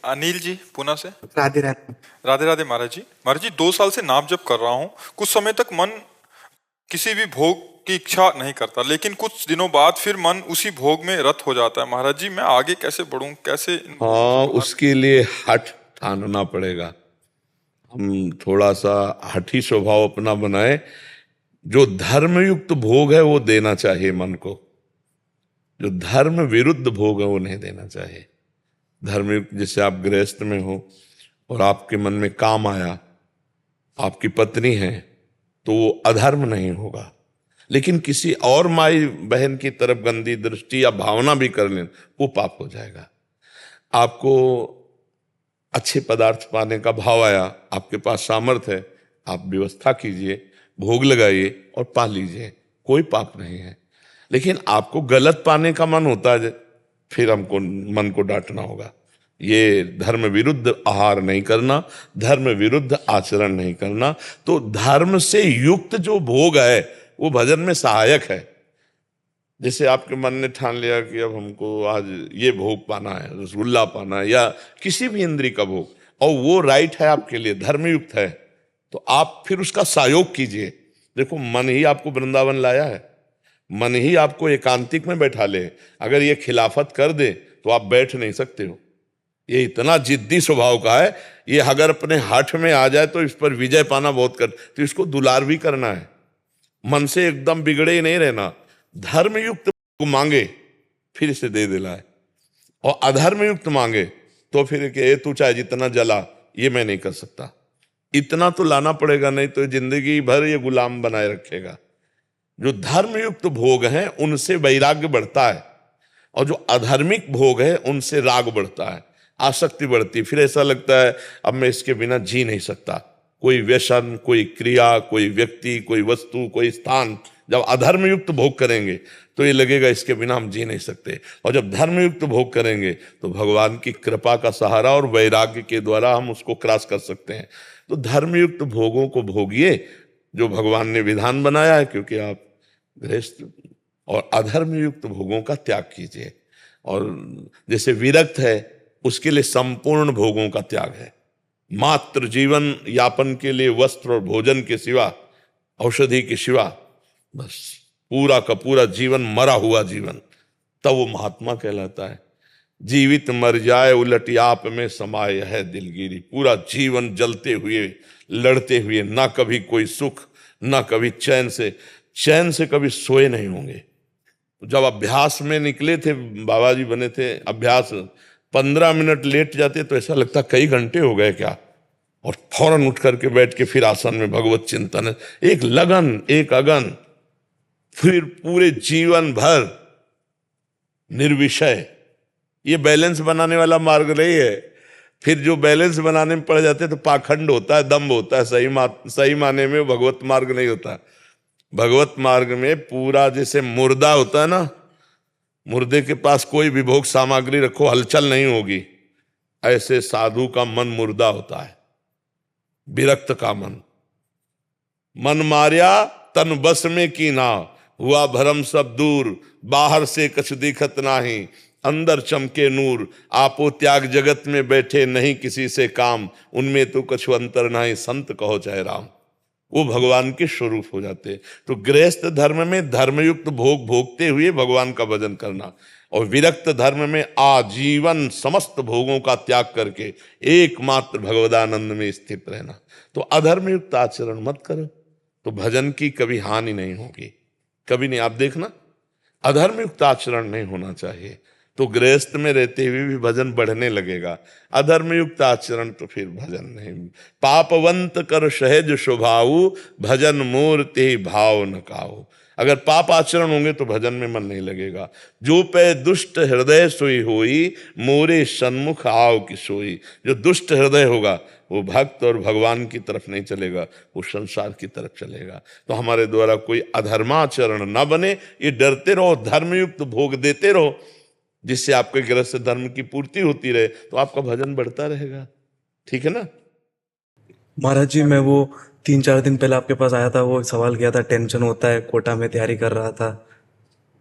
अनिल जी पुणे से। राधे राधे। राधे राधे महाराज जी। महाराज जी 2 साल से नाम जप कर रहा हूँ। कुछ समय तक मन किसी भी भोग की इच्छा नहीं करता, लेकिन कुछ दिनों बाद फिर मन उसी भोग में रत हो जाता है। महाराज जी मैं आगे कैसे बढ़ूं, कैसे इन भोगों से हाँ, बाहर। उसके लिए हठ ठानना पड़ेगा। हम थोड़ा सा हठी स्वभाव अपना बनाए। जो धर्मयुक्त भोग है वो देना चाहिए मन को, जो धर्म विरुद्ध भोग है वो नहीं देना चाहिए। धर्मयुक्त, जैसे आप गृहस्थ में हो और आपके मन में काम आया, आपकी पत्नी है, तो वो अधर्म नहीं होगा। लेकिन किसी और माई बहन की तरफ गंदी दृष्टि या भावना भी कर लें, वो पाप हो जाएगा। आपको अच्छे पदार्थ पाने का भाव आया, आपके पास सामर्थ्य है, आप व्यवस्था कीजिए, भोग लगाइए और पा लीजिए, कोई पाप नहीं है। लेकिन आपको गलत पाने का मन होता है, फिर हमको मन को डांटना होगा। ये धर्म विरुद्ध आहार नहीं करना, धर्म विरुद्ध आचरण नहीं करना। तो धर्म से युक्त जो भोग है वो भजन में सहायक है। जैसे आपके मन ने ठान लिया कि अब हमको आज ये भोग पाना है, रसगुल्ला पाना है, या किसी भी इंद्री का भोग, और वो राइट है आपके लिए, धर्मयुक्त है, तो आप फिर उसका सहयोग कीजिए। देखो, मन ही आपको वृंदावन लाया है, मन ही आपको एकांतिक में बैठा ले। अगर ये खिलाफत कर दे तो आप बैठ नहीं सकते हो। ये इतना जिद्दी स्वभाव का है, ये अगर अपने हठ में आ जाए तो इस पर विजय पाना बहुत कर, तो इसको दुलार भी करना है। मन से एकदम बिगड़े ही नहीं रहना। धर्मयुक्त को मांगे फिर इसे दे दिलाए, और अधर्मयुक्त मांगे तो फिर कि तू चाहे जितना जला, ये मैं नहीं कर सकता। इतना तो लाना पड़ेगा, नहीं तो जिंदगी भर ये गुलाम बनाए रखेगा। जो धर्मयुक्त भोग हैं उनसे वैराग्य बढ़ता है, और जो अधर्मिक भोग है उनसे राग बढ़ता है, आसक्ति बढ़ती। फिर ऐसा लगता है अब मैं इसके बिना जी नहीं सकता। कोई व्यसन, कोई क्रिया, कोई व्यक्ति, कोई वस्तु, कोई स्थान, जब अधर्मयुक्त भोग करेंगे तो ये लगेगा इसके बिना हम जी नहीं सकते। और जब धर्मयुक्त भोग करेंगे तो भगवान की कृपा का सहारा और वैराग्य के द्वारा हम उसको क्रॉस कर सकते हैं। तो धर्मयुक्त भोगों को भोगिए जो भगवान ने विधान बनाया है, क्योंकि आप गृहस्थ, और अधर्मयुक्त भोगों का त्याग कीजिए। और जैसे विरक्त है उसके लिए संपूर्ण भोगों का त्याग है। मात्र जीवन यापन के लिए वस्त्र और भोजन के सिवा, औषधि के सिवा, बस पूरा का पूरा जीवन मरा हुआ जीवन, तब वो महात्मा कहलाता है। जीवित मर जाए उलट आप में समाये है दिलगिरी। पूरा जीवन जलते हुए, लड़ते हुए, ना कभी कोई सुख, ना कभी चैन से कभी सोए नहीं होंगे। जब अभ्यास में निकले थे, बाबा जी बने थे, अभ्यास 15 मिनट लेट जाते तो ऐसा लगता कई घंटे हो गए क्या, और फौरन उठ करके बैठ के फिर आसन में भगवत चिंतन, एक लगन, एक अगन, फिर पूरे जीवन भर निर्विषय। ये बैलेंस बनाने वाला मार्ग नहीं है। फिर जो बैलेंस बनाने में पड़ जाते तो पाखंड होता है, दम्भ होता है। सही माने में भगवत मार्ग नहीं होता। भगवत मार्ग में पूरा जैसे मुर्दा होता है ना, मुर्दे के पास कोई भी भोग सामग्री रखो हलचल नहीं होगी, ऐसे साधु का मन मुर्दा होता है, विरक्त का मन। मन मारिया तन बस में की ना, हुआ भरम सब दूर, बाहर से कछ दिखत नाही, अंदर चमके नूर। आपो त्याग जगत में बैठे नहीं किसी से काम, उनमें तो कछु अंतर नाही, संत कहो चाहे राम। वो भगवान के स्वरूप हो जाते। तो गृहस्थ धर्म में धर्मयुक्त भोग भोगते हुए भगवान का भजन करना, और विरक्त धर्म में आजीवन समस्त भोगों का त्याग करके एकमात्र भगवदानंद में स्थित रहना। तो अधर्मयुक्त आचरण मत करो, तो भजन की कभी हानि नहीं होगी, कभी नहीं। आप देखना, अधर्मयुक्त आचरण नहीं होना चाहिए, तो गृहस्थ में रहते हुए भी भजन बढ़ने लगेगा। अधर्मयुक्त आचरण तो फिर भजन नहीं। पापवंत कर सहज स्वभाव, भजन मूर्ति भाव न काऊ। अगर पाप आचरण होंगे तो भजन में मन नहीं लगेगा। जो पे दुष्ट हृदय सोई होई, मोरे सन्मुख आव की सोई। जो दुष्ट हृदय होगा वो भक्त और भगवान की तरफ नहीं चलेगा, वो संसार की तरफ चलेगा। तो हमारे द्वारा कोई अधर्माचरण न बने, ये डरते रहो, धर्मयुक्त भोग देते रहो, जिससे आपके गृहस्थ धर्म की पूर्ति होती रहे, तो आपका भजन बढ़ता रहेगा। ठीक है ना महाराज जी, मैं वो 3-4 दिन पहले आपके पास आया था, वो सवाल किया था, टेंशन होता है, कोटा में तैयारी कर रहा था।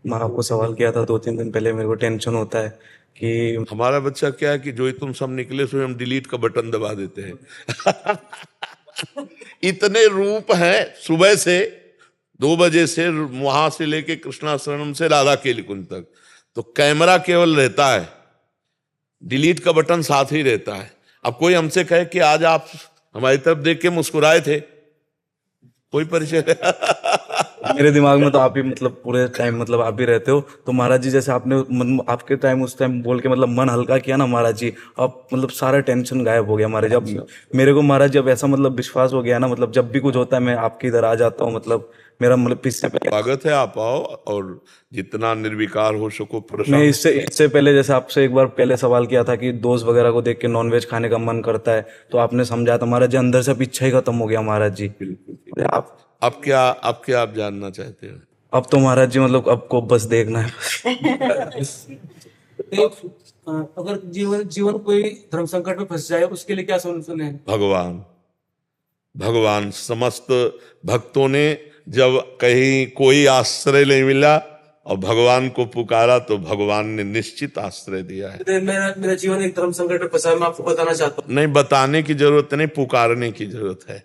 मैं आपको सवाल किया था 2-3 दिन पहले, मेरे को टेंशन होता है, कि हमारा बच्चा क्या है कि जो ही तुम सब निकले सो हम डिलीट का बटन दबा देते हैं। इतने रूप हैं, सुबह से 2 बजे से वहां से लेके कृष्णाश्रम से राधा केली कुंज तक, तो कैमरा केवल रहता है, डिलीट का बटन साथ ही रहता है। अब कोई हमसे कहे कि आज आप हमारी तरफ देख के मुस्कुराए थे, कोई परिचय मेरे दिमाग में तो आप ही मतलब पूरे टाइम मतलब आप ही रहते हो। तो महाराज जी जैसे आपने आपके टाइम उस टाइम बोल के मतलब मन हल्का किया ना महाराज जी, अब मतलब सारा टेंशन गायब हो गया महाराज। जब मेरे को महाराज जब ऐसा मतलब विश्वास हो गया ना, मतलब जब भी कुछ होता है मैं आपके इधर आ जाता हूँ। मतलब मेरा मतलब पीछे स्वागत है, आप आओ और जितना निर्विकार हो सको मैं परेशान। इससे पहले जैसे आपसे एक बार पहले सवाल किया था कि दोस्त वगैरह को देख के नॉनवेज खाने का मन करता है, तो आपने समझा था महाराज जी, अंदर से अब इच्छा ही खत्म हो गया महाराज जी। आप अब क्या आप जानना चाहते हो? अब तो महाराज जी मतलब आपको बस देखना है। तो अगर जीवन जीवन कोई धर्म संकट में फंस जाए उसके लिए क्या सॉल्यूशन है? भगवान समस्त भक्तों ने जब कहीं कोई आश्रय नहीं मिला और भगवान को पुकारा तो भगवान ने निश्चित आश्रय दिया है। मेरा मेरा जीवन एक धर्म संकट में फंसा है, मैं आपको बताना चाहता हूँ। नहीं, बताने की जरूरत नहीं, पुकारने की जरूरत है।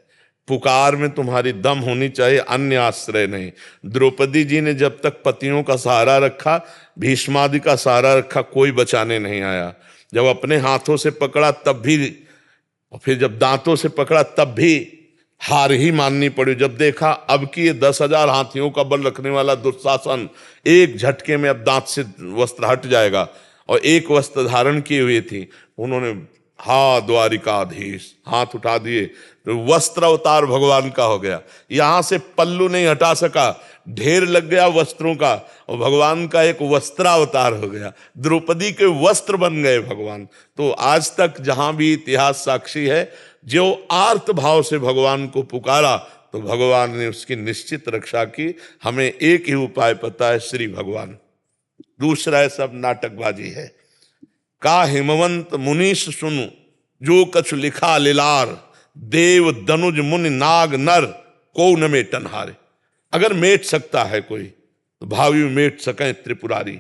पुकार में तुम्हारी दम होनी चाहिए, अन्य आश्रय नहीं। द्रौपदी जी ने जब तक पतियों का सहारा रखा, भीष्मादि का सहारा रखा, कोई बचाने नहीं आया। जब अपने हाथों से पकड़ा तब भी, और फिर जब दांतों से पकड़ा तब भी हार ही माननी पड़ी। जब देखा अब कि ये 10,000 हाथियों का बल रखने वाला दुशासन एक झटके में अब दांत से वस्त्र हट जाएगा, और एक वस्त्र धारण किए हुए थी, उन्होंने हा द्वारिकाधीश हाथ उठा दिए तो वस्त्र अवतार भगवान का हो गया। यहां से पल्लू नहीं हटा सका, ढेर लग गया वस्त्रों का, और भगवान का एक वस्त्रावतार हो गया। द्रौपदी के वस्त्र बन गए भगवान। तो आज तक जहां भी इतिहास साक्षी है, जो आर्त भाव से भगवान को पुकारा तो भगवान ने उसकी निश्चित रक्षा की। हमें एक ही उपाय पता है, श्री भगवान। दूसरा है सब नाटकबाजी है। का हिमवंत मुनीष सुनु जो कछु लिखा लिलार, देव दनुज मुनि नाग नर को न मेटन हारे। अगर मेट सकता है कोई तो भावी मेट सके त्रिपुरारी,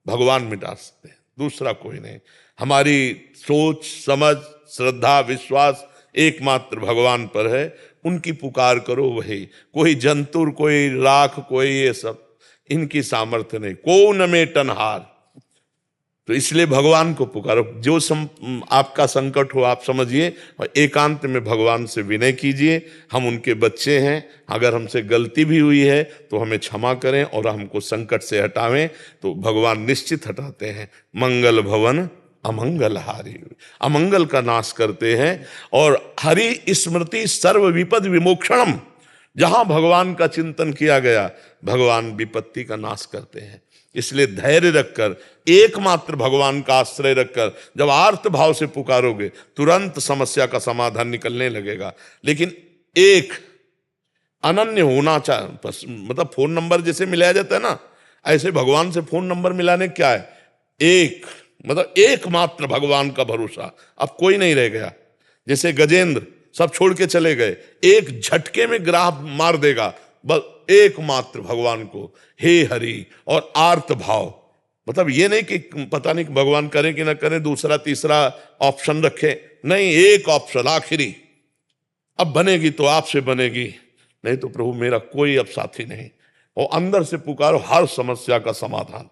भगवान मिटा सकते हैं, दूसरा कोई नहीं। हमारी सोच समझ श्रद्धा विश्वास एकमात्र भगवान पर है। उनकी पुकार करो, वही। कोई जंतुर, कोई राख, कोई ये सब इनकी सामर्थ्य नहीं। को न मेटन हार। तो इसलिए भगवान को पुकारो। जो आपका संकट हो आप समझिए और एकांत में भगवान से विनय कीजिए। हम उनके बच्चे हैं, अगर हमसे गलती भी हुई है तो हमें क्षमा करें और हमको संकट से हटावें, तो भगवान निश्चित हटाते हैं। मंगल भवन अमंगल हारी, अमंगल का नाश करते हैं। और हरि स्मृति सर्व विपद विमोक्षणम, जहां भगवान का चिंतन किया गया भगवान विपत्ति का नाश करते हैं। इसलिए धैर्य रखकर, एकमात्र भगवान का आश्रय रखकर जब आर्त भाव से पुकारोगे तुरंत समस्या का समाधान निकलने लगेगा। लेकिन एक अनन्य होना चाहिए। मतलब फोन नंबर जैसे मिलाया जाता है ना, ऐसे भगवान से फोन नंबर मिलाने क्या है, एक मतलब एकमात्र भगवान का भरोसा। अब कोई नहीं रह गया। जैसे गजेंद्र सब छोड़ के चले गए, एक झटके में ग्राह मार देगा। बस एकमात्र भगवान को हे हरि, और आर्त भाव। मतलब ये नहीं कि पता नहीं भगवान करें कि ना करें, दूसरा तीसरा ऑप्शन रखे, नहीं, एक ऑप्शन आखिरी। अब बनेगी तो आपसे बनेगी, नहीं तो प्रभु मेरा कोई अब साथी नहीं। और अंदर से पुकारो, हर समस्या का समाधान।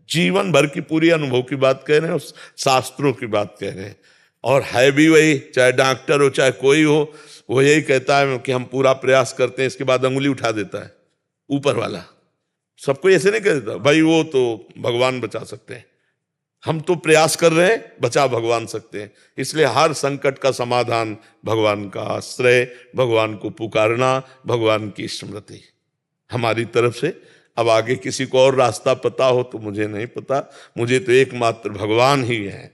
जीवन भर की पूरी अनुभव की बात कह रहे हैं, शास्त्रों की बात कह रहे हैं। और है भी वही, चाहे डॉक्टर हो चाहे कोई हो, वो यही कहता है कि हम पूरा प्रयास करते हैं, इसके बाद अंगुली उठा देता है ऊपर वाला। सबको ऐसे नहीं कह देता भाई वो तो भगवान बचा सकते हैं, हम तो प्रयास कर रहे हैं, बचा भगवान सकते हैं। इसलिए हर संकट का समाधान भगवान का आश्रय, भगवान को पुकारना, भगवान की स्मृति हमारी तरफ से। अब आगे किसी को और रास्ता पता हो तो मुझे नहीं पता, मुझे तो एकमात्र भगवान ही है।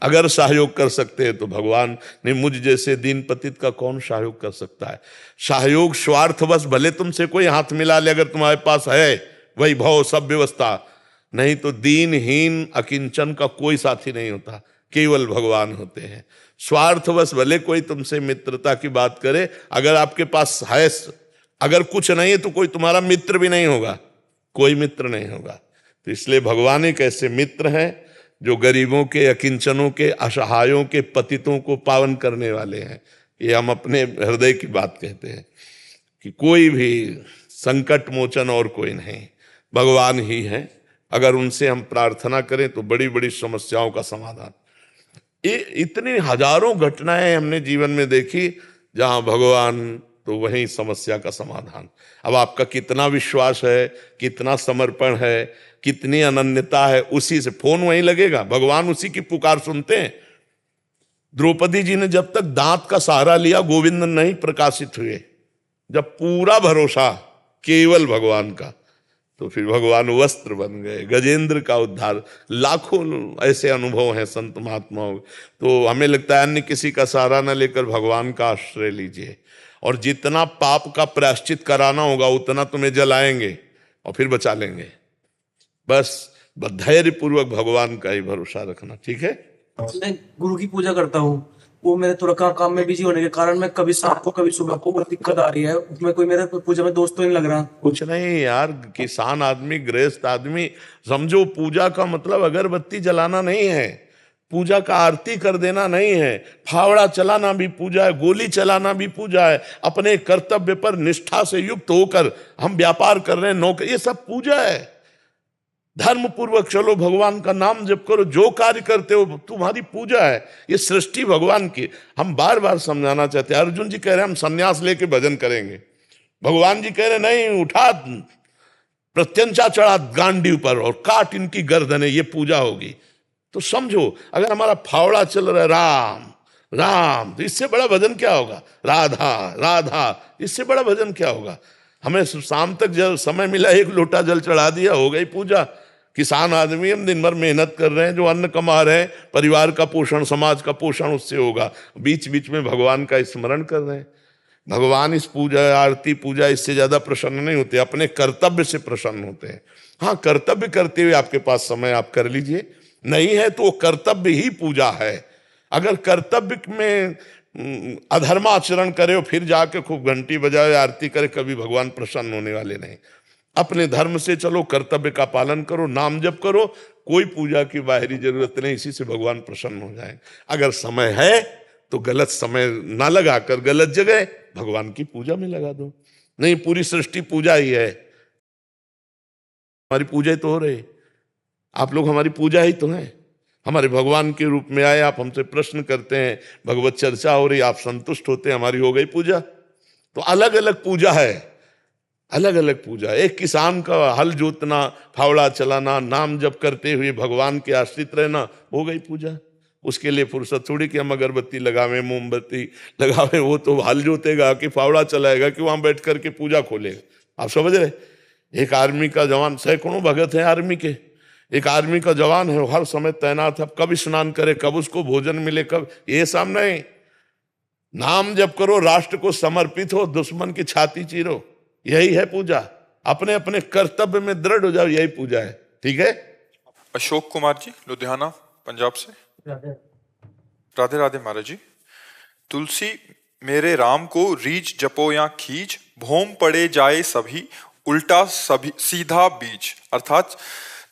अगर सहयोग कर सकते हैं तो भगवान, नहीं मुझ जैसे दीन पतित का कौन सहयोग कर सकता है। सहयोग स्वार्थवश भले तुमसे कोई हाथ मिला ले, अगर तुम्हारे पास है वैभव सब व्यवस्था, नहीं तो दीनहीन अकिंचन का कोई साथी नहीं होता, केवल भगवान होते हैं। स्वार्थवश भले कोई तुमसे मित्रता की बात करे, अगर आपके पास है, अगर कुछ नहीं है तो कोई तुम्हारा मित्र भी नहीं होगा, कोई मित्र नहीं होगा। तो इसलिए भगवान एक ऐसे मित्र हैं जो गरीबों के, अकिंचनों के, असहायों के, पतितों को पावन करने वाले हैं। ये हम अपने हृदय की बात कहते हैं कि कोई भी संकट मोचन और कोई नहीं, भगवान ही है। अगर उनसे हम प्रार्थना करें तो बड़ी बड़ी समस्याओं का समाधान। ये इतनी हजारों घटनाएं हमने जीवन में देखी, जहां भगवान तो वहीं समस्या का समाधान। अब आपका कितना विश्वास है, कितना समर्पण है, कितनी अनन्यता है, उसी से फोन वहीं लगेगा। भगवान उसी की पुकार सुनते हैं। द्रौपदी जी ने जब तक दांत का सहारा लिया, गोविंद नहीं प्रकाशित हुए। जब पूरा भरोसा केवल भगवान का, तो फिर भगवान वस्त्र बन गए, गजेंद्र का उद्धार। लाखों ऐसे अनुभव हैं संत महात्माओं। तो हमें लगता है अन्य किसी का सहारा न लेकर भगवान का आश्रय लीजिए, और जितना पाप का प्रायश्चित कराना होगा उतना तुम्हें जलाएंगे और फिर बचा लेंगे। बस धैर्य पूर्वक भगवान का ही भरोसा रखना, ठीक है। मैं गुरु की पूजा करता हूँ, वो मेरे थोड़ा काम में बिजी होने के कारण मैं कभी शाम को कभी सुबह को बहुत दिक्कत आ रही है। उसमें कोई मेरा पूजा में दोस्त तो नहीं लग रहा। कुछ नहीं यार, किसान आदमी, गृहस्थ आदमी, समझो पूजा का मतलब अगरबत्ती जलाना नहीं है, पूजा का आरती कर देना नहीं है, फावड़ा चलाना भी पूजा है, गोली चलाना भी पूजा है। अपने कर्तव्य पर निष्ठा से युक्त होकर हम व्यापार कर रहे हैं, नौकरी, ये सब पूजा है। धर्म पूर्वक चलो, भगवान का नाम जप करो, जो कार्य करते हो तुम्हारी पूजा है। ये सृष्टि भगवान की। हम बार बार समझाना चाहते हैं। अर्जुन जी कह रहे हैं हम सन्यास लेके भजन करेंगे, भगवान जी कह रहे नहीं, उठा प्रत्यंचा चढ़ा गांडी पर और काट इनकी गर्दनें, ये पूजा होगी। तो समझो, अगर हमारा फावड़ा चल रहा है राम राम, तो इससे बड़ा भजन क्या होगा? राधा राधा, इससे बड़ा भजन क्या होगा? हमें शाम तक जब समय मिला, एक लोटा जल चढ़ा दिया, हो गई पूजा। किसान आदमी, हम दिन भर मेहनत कर रहे हैं, जो अन्न कमा रहे हैं, परिवार का पोषण, समाज का पोषण उससे होगा। बीच बीच में भगवान का स्मरण कर रहे हैं। भगवान इस पूजा, आरती, पूजा, इससे ज्यादा प्रसन्न नहीं होते, अपने कर्तव्य से प्रसन्न होते हैं। हाँ, कर्तव्य करते हुए आपके पास समय, आप कर लीजिए। नहीं है तो वो कर्तव्य ही पूजा है। अगर कर्तव्य में अधर्माचरण करे और फिर जाके खूब घंटी बजाए, आरती करे, कभी भगवान प्रसन्न होने वाले नहीं। अपने धर्म से चलो, कर्तव्य का पालन करो, नाम जप करो, कोई पूजा की बाहरी जरूरत नहीं, इसी से भगवान प्रसन्न हो जाए। अगर समय है तो गलत समय ना लगाकर गलत जगह भगवान की पूजा में लगा दो। नहीं, पूरी सृष्टि पूजा ही है, हमारी पूजा ही तो हो रही, आप लोग हमारी पूजा ही तो है। हमारे भगवान के रूप में आए, आप हमसे प्रश्न करते हैं, भगवत चर्चा हो रही, आप संतुष्ट होते हैं, हमारी हो गई पूजा। तो अलग अलग पूजा है, अलग अलग पूजा। एक किसान का हल जोतना, फावड़ा चलाना, नाम जप करते हुए भगवान के आश्रित रहना, हो गई पूजा। उसके लिए फुर्सत थोड़ी कि हम अगरबत्ती लगावे, मोमबत्ती लगावे। वो तो हल जोतेगा कि फावड़ा चलाएगा कि वहां बैठ करके पूजा खोलेगा। आप समझ रहे? एक आर्मी का जवान, सैकड़ों भगत हैं आर्मी के, एक आर्मी का जवान है, वो हर समय तैनात है। कब स्नान करे, कब उसको भोजन मिले, कब, ये सब नहीं। नाम जप करो, राष्ट्र को समर्पित हो, दुश्मन की छाती चीरो, यही है पूजा। अपने अपने कर्तव्य में दृढ़ हो जाओ, यही पूजा है, ठीक है। अशोक कुमार जी, लुधियाना, पंजाब से। राधे राधे महाराज जी। तुलसी मेरे राम को रीच जपो या खींच, भोम पड़े जाए सभी, उल्टा सभी सीधा बीज। अर्थात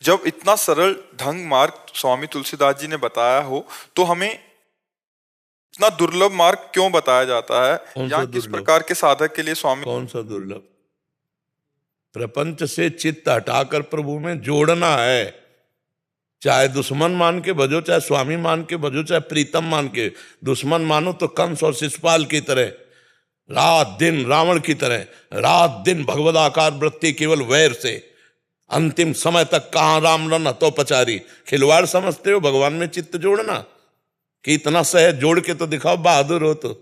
जब इतना सरल ढंग मार्ग स्वामी तुलसीदास जी ने बताया हो, तो हमें इतना दुर्लभ मार्ग क्यों बताया जाता है, या किस प्रकार के साधक के लिए स्वामी? कौन सा दुर्लभ? प्रपंच से चित्त हटाकर प्रभु में जोड़ना है। चाहे दुश्मन मान के भजो, चाहे स्वामी मान के भजो, चाहे प्रीतम मान के। दुश्मन मानो तो कंस और शिशुपाल की तरह, रात दिन रावण की तरह, रात दिन भगवदाकार वृत्ति केवल वैर से, अंतिम समय तक कहां राम रन तो पचारी। खिलवाड़ समझते हो भगवान में चित्त जोड़ना? कि इतना सहज जोड़ के तो दिखाओ, बहादुर हो तो।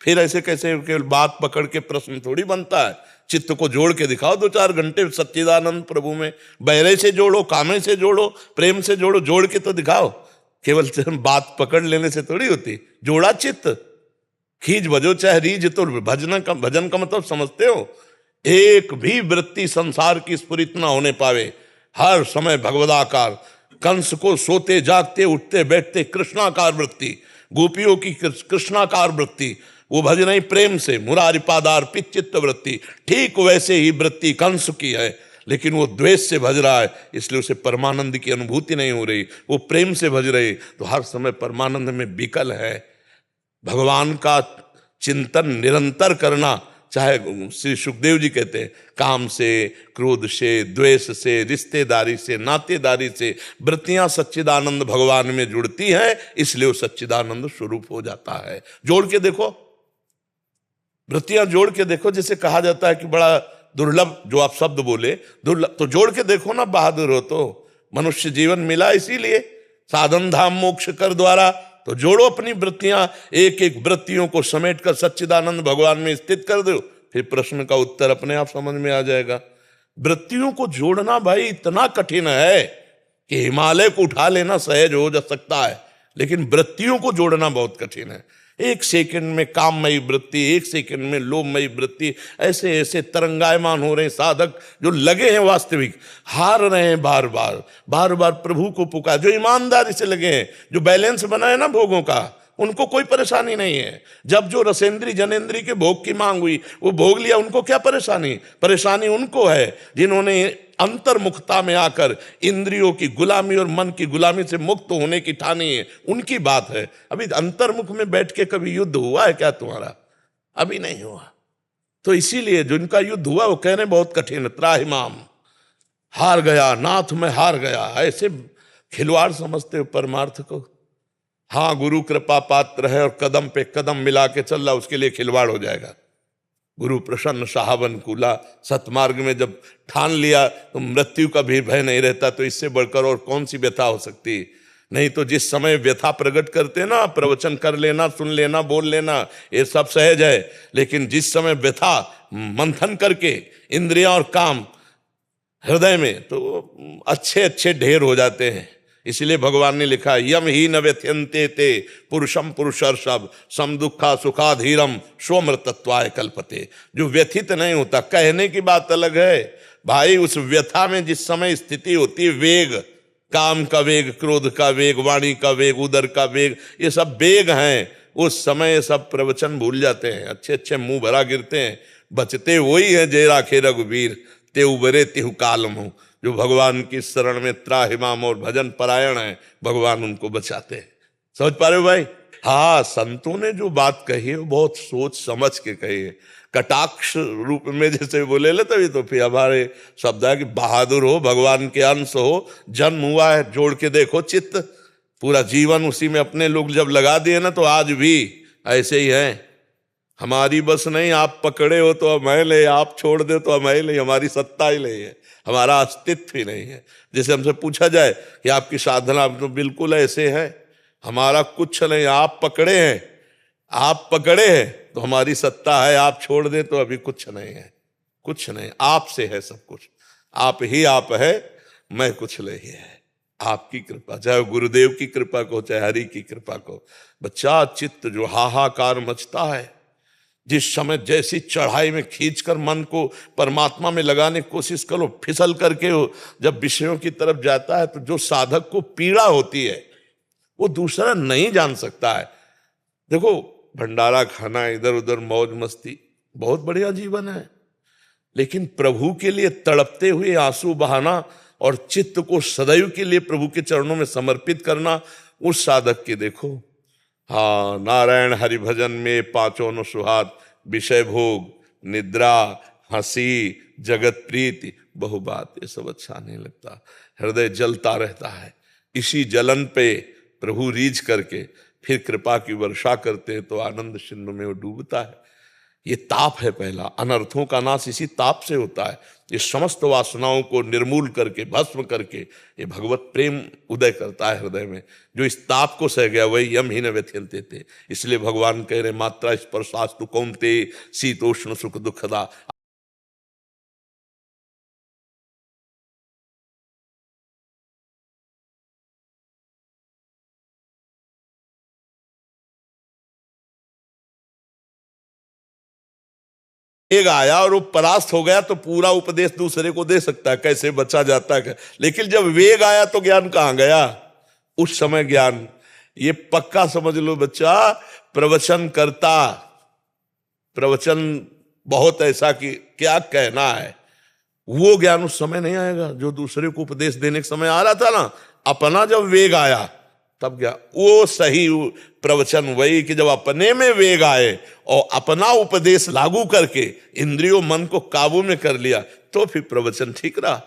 फिर ऐसे कैसे केवल बात पकड़ के प्रश्न थोड़ी बनता है। चित्त को जोड़ के दिखाओ 2-4 घंटे सच्चिदानंद प्रभु में। बहरे से जोड़ो, कामे से जोड़ो, प्रेम से जोड़ो, जोड़ के तो दिखाओ। केवल बात पकड़ लेने से थोड़ी होती। जोड़ा चित्त, खींच भजो चाहे रीझ, तो भजन का मतलब समझते हो? एक भी वृत्ति संसार की स्फुरित न होने पावे, हर समय भगवदाकार। कंस को सोते जागते उठते बैठते कृष्णाकार वृत्ति, गोपियों की कृष्णाकार वृत्ति, वो भजन ही प्रेम से, मुरारी पादार पिचित्त वृत्ति। ठीक वैसे ही वृत्ति कंस की है, लेकिन वो द्वेष से भज रहा है, इसलिए उसे परमानंद की अनुभूति नहीं हो रही। वो प्रेम से भज रही तो हर समय परमानंद में विकल है। भगवान का चिंतन निरंतर करना, चाहे श्री सुखदेव जी कहते हैं काम से, क्रोध से, द्वेष से, रिश्तेदारी से, नातेदारी से वृत्तियां सच्चिदानंद भगवान में जुड़ती हैं, इसलिए वो सच्चिदानंद स्वरूप हो जाता है। जोड़ के देखो, वृत्तियां जोड़ के देखो। जैसे कहा जाता है कि बड़ा दुर्लभ, जो आप शब्द बोले दुर्लभ, तो जोड़ के देखो ना, बहादुर हो तो। मनुष्य जीवन मिला इसीलिए, साधन धाम मोक्ष कर द्वारा। तो जोड़ो अपनी वृत्तियां, एक एक वृत्तियों को समेट कर सच्चिदानंद भगवान में स्थित कर दो, फिर प्रश्न का उत्तर अपने आप समझ में आ जाएगा। वृत्तियों को जोड़ना भाई इतना कठिन है कि हिमालय को उठा लेना सहज हो जा सकता है, लेकिन वृत्तियों को जोड़ना बहुत कठिन है। एक सेकंड में काममयी वृत्ति, एक सेकंड में लोभमयी वृत्ति, ऐसे ऐसे तरंगायमान हो रहे हैं साधक, जो लगे हैं वास्तविक, हार रहे हैं बार बार बार बार प्रभु को पुकार, जो ईमानदारी से लगे हैं, जो बैलेंस बना है ना भोगों का, उनको कोई परेशानी नहीं है। जब जो रसेंद्री जनेंद्री के भोग की मांग हुई, वो भोग लिया, उनको क्या परेशानी? परेशानी उनको है जिन्होंने अंतर्मुखता में आकर इंद्रियों की गुलामी और मन की गुलामी से मुक्त होने की ठानी है, उनकी बात है। अभी अंतर्मुख में बैठ के कभी युद्ध हुआ है क्या तुम्हारा? अभी नहीं हुआ। तो इसीलिए जिनका युद्ध हुआ वो कह रहे बहुत कठिन, त्राहिमाम, हार गया नाथ में, हार गया। ऐसे खिलवाड़ समझते हो परमार्थ को। हाँ, गुरु कृपा पात्र है और कदम पे कदम मिला के चल रहा, उसके लिए खिलवाड़ हो जाएगा। गुरु प्रसन्न साहबन कूला, सतमार्ग में जब ठान लिया तो मृत्यु का भी भय नहीं रहता, तो इससे बढ़कर और कौन सी व्यथा हो सकती? नहीं तो जिस समय व्यथा प्रकट करते ना, प्रवचन कर लेना, सुन लेना, बोल लेना, ये सब सहज है। लेकिन जिस समय व्यथा मंथन करके इंद्रियां और काम हृदय में, तो अच्छे अच्छे ढेर हो जाते हैं। इसलिए भगवान ने लिखा, यम ही न व्यथ्यन्ते ते पुरुषम पुरुषर्षभ सम दुखा सुखाधीरम स्वमृतत्वाय कल्पते। जो व्यथित नहीं होता, कहने की बात अलग है भाई, उस व्यथा में जिस समय स्थिति होती है, वेग, काम का वेग, क्रोध का वेग, वाणी का वेग, उदर का वेग, ये सब वेग हैं। उस समय सब प्रवचन भूल जाते हैं, अच्छे अच्छे मुंह भरा गिरते हैं। बचते वही है जय राखे रघुवीर, ते उबरे तिहु कालम हो। जो भगवान की शरण में त्राहिमाम और भजन परायण है, भगवान उनको बचाते हैं। समझ पा रहे हो भाई? हाँ, संतों ने जो बात कही है वो बहुत सोच समझ के कही है। कटाक्ष रूप में जैसे बोले ले, तभी तो फिर हमारे शब्द है कि बहादुर हो, भगवान के अंश हो, जन्म हुआ है, जोड़ के देखो चित्त, पूरा जीवन उसी में अपने लोग जब लगा दिए ना, तो आज भी ऐसे ही है। हमारी बस नहीं, आप पकड़े हो तो मैं ले, आप छोड़ दे तो मैं ले, हमारी सत्ता ही नहीं है, हमारा अस्तित्व ही नहीं है। जैसे हमसे पूछा जाए कि आपकी साधना, तो बिल्कुल ऐसे है, हमारा कुछ नहीं, आप पकड़े हैं, आप पकड़े हैं तो हमारी सत्ता है, आप छोड़ दे तो अभी कुछ नहीं है, कुछ नहीं, आपसे है सब कुछ, आप ही आप है, मैं कुछ नहीं है। आपकी कृपा, चाहे गुरुदेव की कृपा को, चाहे हरि की कृपा को। बच्चा, चित्त जो हाहाकार मचता है, जिस समय जैसी चढ़ाई में खींचकर मन को परमात्मा में लगाने की कोशिश करो, फिसल करके हो जब विषयों की तरफ जाता है, तो जो साधक को पीड़ा होती है वो दूसरा नहीं जान सकता है। देखो, भंडारा खाना, इधर उधर मौज मस्ती, बहुत बढ़िया जीवन है, लेकिन प्रभु के लिए तड़पते हुए आंसू बहाना और चित्त को सदैव के लिए प्रभु के चरणों में समर्पित करना, उस साधक के देखो। हाँ, नारायण हरि भजन में पांचों न सुहात, विषय भोग, निद्रा, हंसी, जगत प्रीति, बहु बात, ये सब अच्छा नहीं लगता। हृदय जलता रहता है। इसी जलन पे प्रभु रीझ करके फिर कृपा की वर्षा करते हैं, तो आनंद सिंधु में वो डूबता है। ये ताप है पहला, अनर्थों का नाश इसी ताप से होता है। ये समस्त वासनाओं को निर्मूल करके, भस्म करके, ये भगवत प्रेम उदय करता है हृदय में। जो इस ताप को सह गया वही यम ही न व्यथ्यन्ते थे। इसलिए भगवान कह रहे, मात्रा स्पर्शास्तु कौन्ते शीतोष्ण सुख दुखदा। एक आया और वो परास्त हो गया तो पूरा उपदेश दूसरे को दे सकता है, कैसे बचा जाता है। लेकिन जब वेग आया तो ज्ञान कहां गया? उस समय ज्ञान, ये पक्का समझ लो बच्चा, प्रवचन करता, प्रवचन बहुत ऐसा कि क्या कहना है, वो ज्ञान उस समय नहीं आएगा जो दूसरे को उपदेश देने के समय आ रहा था ना। अपना जब वेग आया तब क्या वो सही प्रवचन वही कि जब अपने में वेग आए और अपना उपदेश लागू करके इंद्रियों मन को काबू में कर लिया तो फिर प्रवचन ठीक रहा।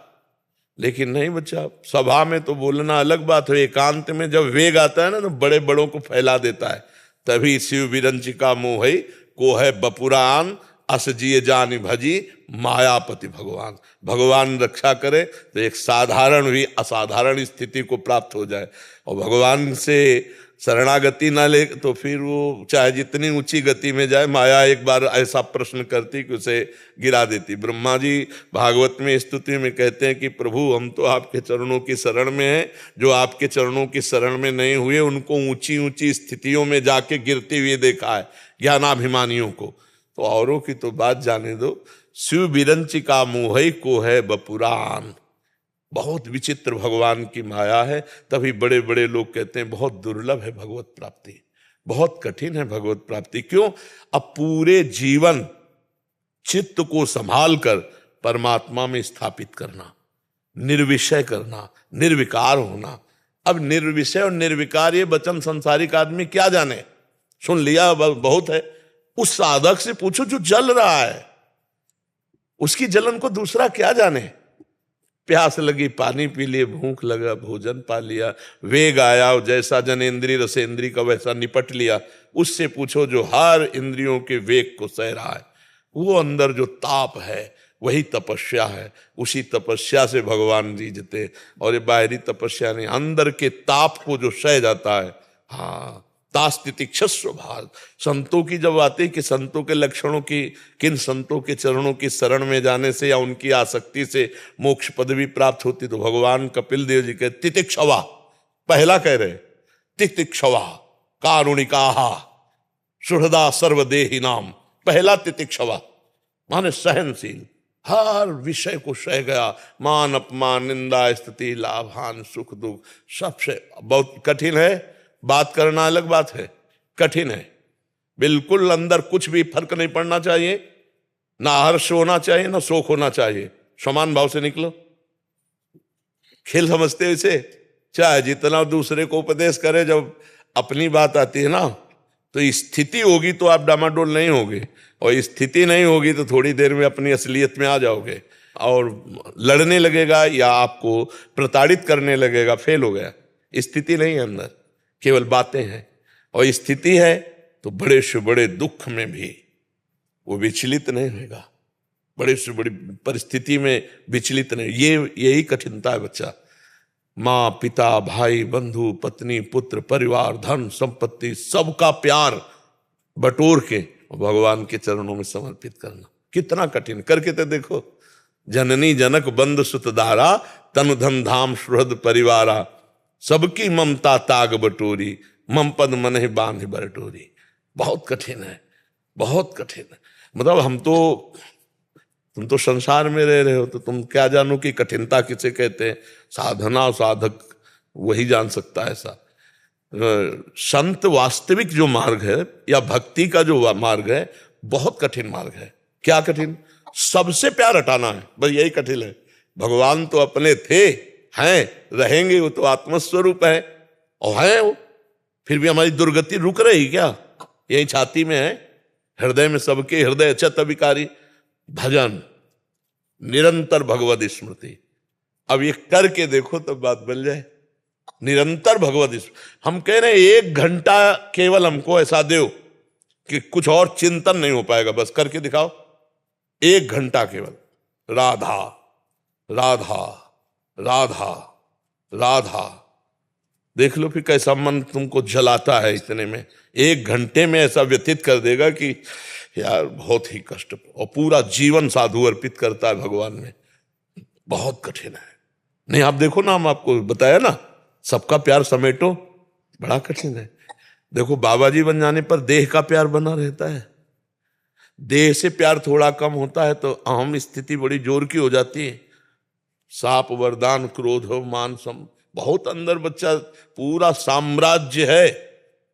लेकिन नहीं बच्चा, सभा में तो बोलना अलग बात है, एकांत में जब वेग आता है ना तो बड़े बड़ों को फैला देता है। तभी शिव विरंचिका मोहई को है बपुरान अस जिए जान भजी मायापति भगवान। भगवान रक्षा करे तो एक साधारण भी असाधारण स्थिति को प्राप्त हो जाए, और भगवान से शरणागति ना ले तो फिर वो चाहे जितनी ऊंची गति में जाए, माया एक बार ऐसा प्रश्न करती कि उसे गिरा देती। ब्रह्मा जी भागवत में स्तुति में कहते हैं कि प्रभु हम तो आपके चरणों की शरण में हैं, जो आपके चरणों की शरण में नहीं हुए उनको ऊंची ऊंची स्थितियों में जाके गिरते हुए देखा है ज्ञानाभिमानियों को। तो औरों की तो बात जाने दो। शिव विरंचिका मोहई को है बपुरान। बहुत विचित्र भगवान की माया है। तभी बड़े बड़े लोग कहते हैं बहुत दुर्लभ है भगवत प्राप्ति, बहुत कठिन है भगवत प्राप्ति। क्यों? अब पूरे जीवन चित्त को संभाल कर परमात्मा में स्थापित करना, निर्विषय करना, निर्विकार होना। अब निर्विषय और निर्विकार ये वचन संसारिक आदमी क्या जाने, सुन लिया बहुत है। उस साधक से पूछो जो जल रहा है, उसकी जलन को दूसरा क्या जाने। प्यास लगी पानी पी लिए, भूख लगा भोजन पा लिया, वेग आया जैसा जनेन्द्रीय रसेंद्री का वैसा निपट लिया। उससे पूछो जो हर इंद्रियों के वेग को सह रहा है, वो अंदर जो ताप है वही तपस्या है। उसी तपस्या से भगवान जीते। और ये बाहरी तपस्या नहीं, अंदर के ताप को जो सह जाता है। हाँ, तास्तितिक्षस्व भाग। संतों की जब आती कि संतों के लक्षणों की, किन संतों के चरणों की शरण में जाने से या उनकी आसक्ति से मोक्ष पदवी प्राप्त होती, तो भगवान कपिल देव जी के तितिक्षवा पहला कह रहे, तितिक्षवा कारुणिकाहा सुहृदा सर्वदेही नाम। पहला तितिक्षवा माने सहनशील, हर विषय को सह गया, मान अपमान निंदा स्तुति लाभ हानि सुख दुख सबसे। बहुत कठिन है बात करना, अलग बात है, कठिन है। बिल्कुल अंदर कुछ भी फर्क नहीं पड़ना चाहिए, ना हर्ष होना चाहिए ना शोक होना चाहिए, समान भाव से निकलो। खेल समझते हो इसे? चाहे जितना दूसरे को उपदेश करे, जब अपनी बात आती है ना तो स्थिति होगी तो आप डामाडोल नहीं होगे, और स्थिति नहीं होगी तो थोड़ी देर में अपनी असलियत में आ जाओगे और लड़ने लगेगा या आपको प्रताड़ित करने लगेगा। फेल हो गया। स्थिति नहीं है अंदर, केवल बातें हैं। और स्थिति है तो बड़े से बड़े दुख में भी वो विचलित नहीं होगा, बड़े से बड़ी परिस्थिति में विचलित नहीं। यही कठिनता है बच्चा। माँ पिता भाई बंधु पत्नी पुत्र परिवार धन संपत्ति सबका प्यार बटोर के भगवान के चरणों में समर्पित करना कितना कठिन। करके तो देखो। जननी जनक बंद सुतदारा तनु धन धाम सुहृद परिवारा सबकी ममता ताग बटोरी मम पद मन ही बांध बटोरी। बहुत कठिन है, बहुत कठिन है। मतलब तुम तो संसार में रह रहे हो तो तुम क्या जानो कि कठिनता किसे कहते हैं। साधना और साधक वही जान सकता है ऐसा। संत वास्तविक जो मार्ग है या भक्ति का जो मार्ग है बहुत कठिन मार्ग है। क्या कठिन? सबसे प्यार हटाना है, बस यही कठिन है। भगवान तो अपने थे, हैं, रहेंगे, वो तो आत्मस्वरूप है और है वो। फिर भी हमारी दुर्गति रुक रही क्या? यही छाती में है, हृदय में सबके हृदय अचत विकारी। भजन निरंतर भगवद स्मृति। अब ये करके देखो तब बात बन जाए। निरंतर भगवद स्मृति। हम कह रहे हैं 1 घंटा केवल हमको ऐसा दो कि कुछ और चिंतन नहीं हो पाएगा, बस करके दिखाओ। 1 घंटा केवल राधा राधा राधा राधा। देख लो फिर कैसा मन तुमको जलाता है। इतने में 1 घंटे में ऐसा व्यतीत कर देगा कि यार बहुत ही कष्ट, और पूरा जीवन साधु अर्पित करता है भगवान में। बहुत कठिन है। नहीं आप देखो ना, हम आपको बताया ना, सबका प्यार समेटो, बड़ा कठिन है। देखो बाबा जी बन जाने पर देह का प्यार बना रहता है, देह से प्यार थोड़ा कम होता है तो अहम स्थिति बड़ी जोर की हो जाती है। साप वरदान क्रोध हो मान सम, बहुत अंदर बच्चा पूरा साम्राज्य है,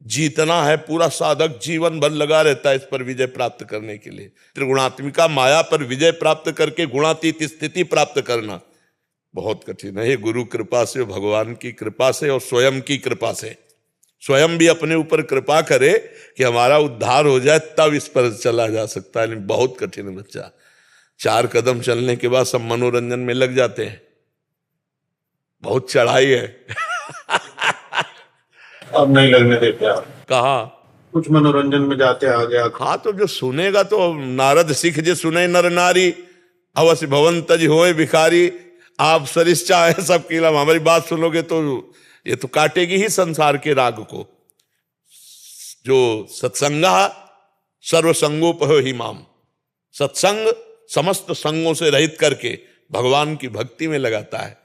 जीतना है, पूरा साधक जीवन भर लगा रहता है इस पर विजय प्राप्त करने के लिए। त्रिगुणात्मिका माया पर विजय प्राप्त करके गुणातीत स्थिति प्राप्त करना बहुत कठिन है। ये गुरु कृपा से, भगवान की कृपा से और स्वयं की कृपा से, स्वयं भी अपने ऊपर कृपा करे कि हमारा उद्धार हो जाए, तब इस पर चला जा सकता है। बहुत कठिन है बच्चा। 4 कदम चलने के बाद सब मनोरंजन में लग जाते हैं, बहुत चढ़ाई है। अब नहीं लगने देते आप, कहा कुछ मनोरंजन में जाते आ गया। हाँ, तो जो सुनेगा तो नारद सिख जे सुने नर नारी, अवश्य भवन तज होए भिखारी। आप सरिस चाहे सब कीलम, हमारी बात सुनोगे तो ये तो काटेगी ही संसार के राग को। जो सत्संगा सर्वसंगोपहो ही माम, सत्संग समस्त संगों से रहित करके भगवान की भक्ति में लगाता है।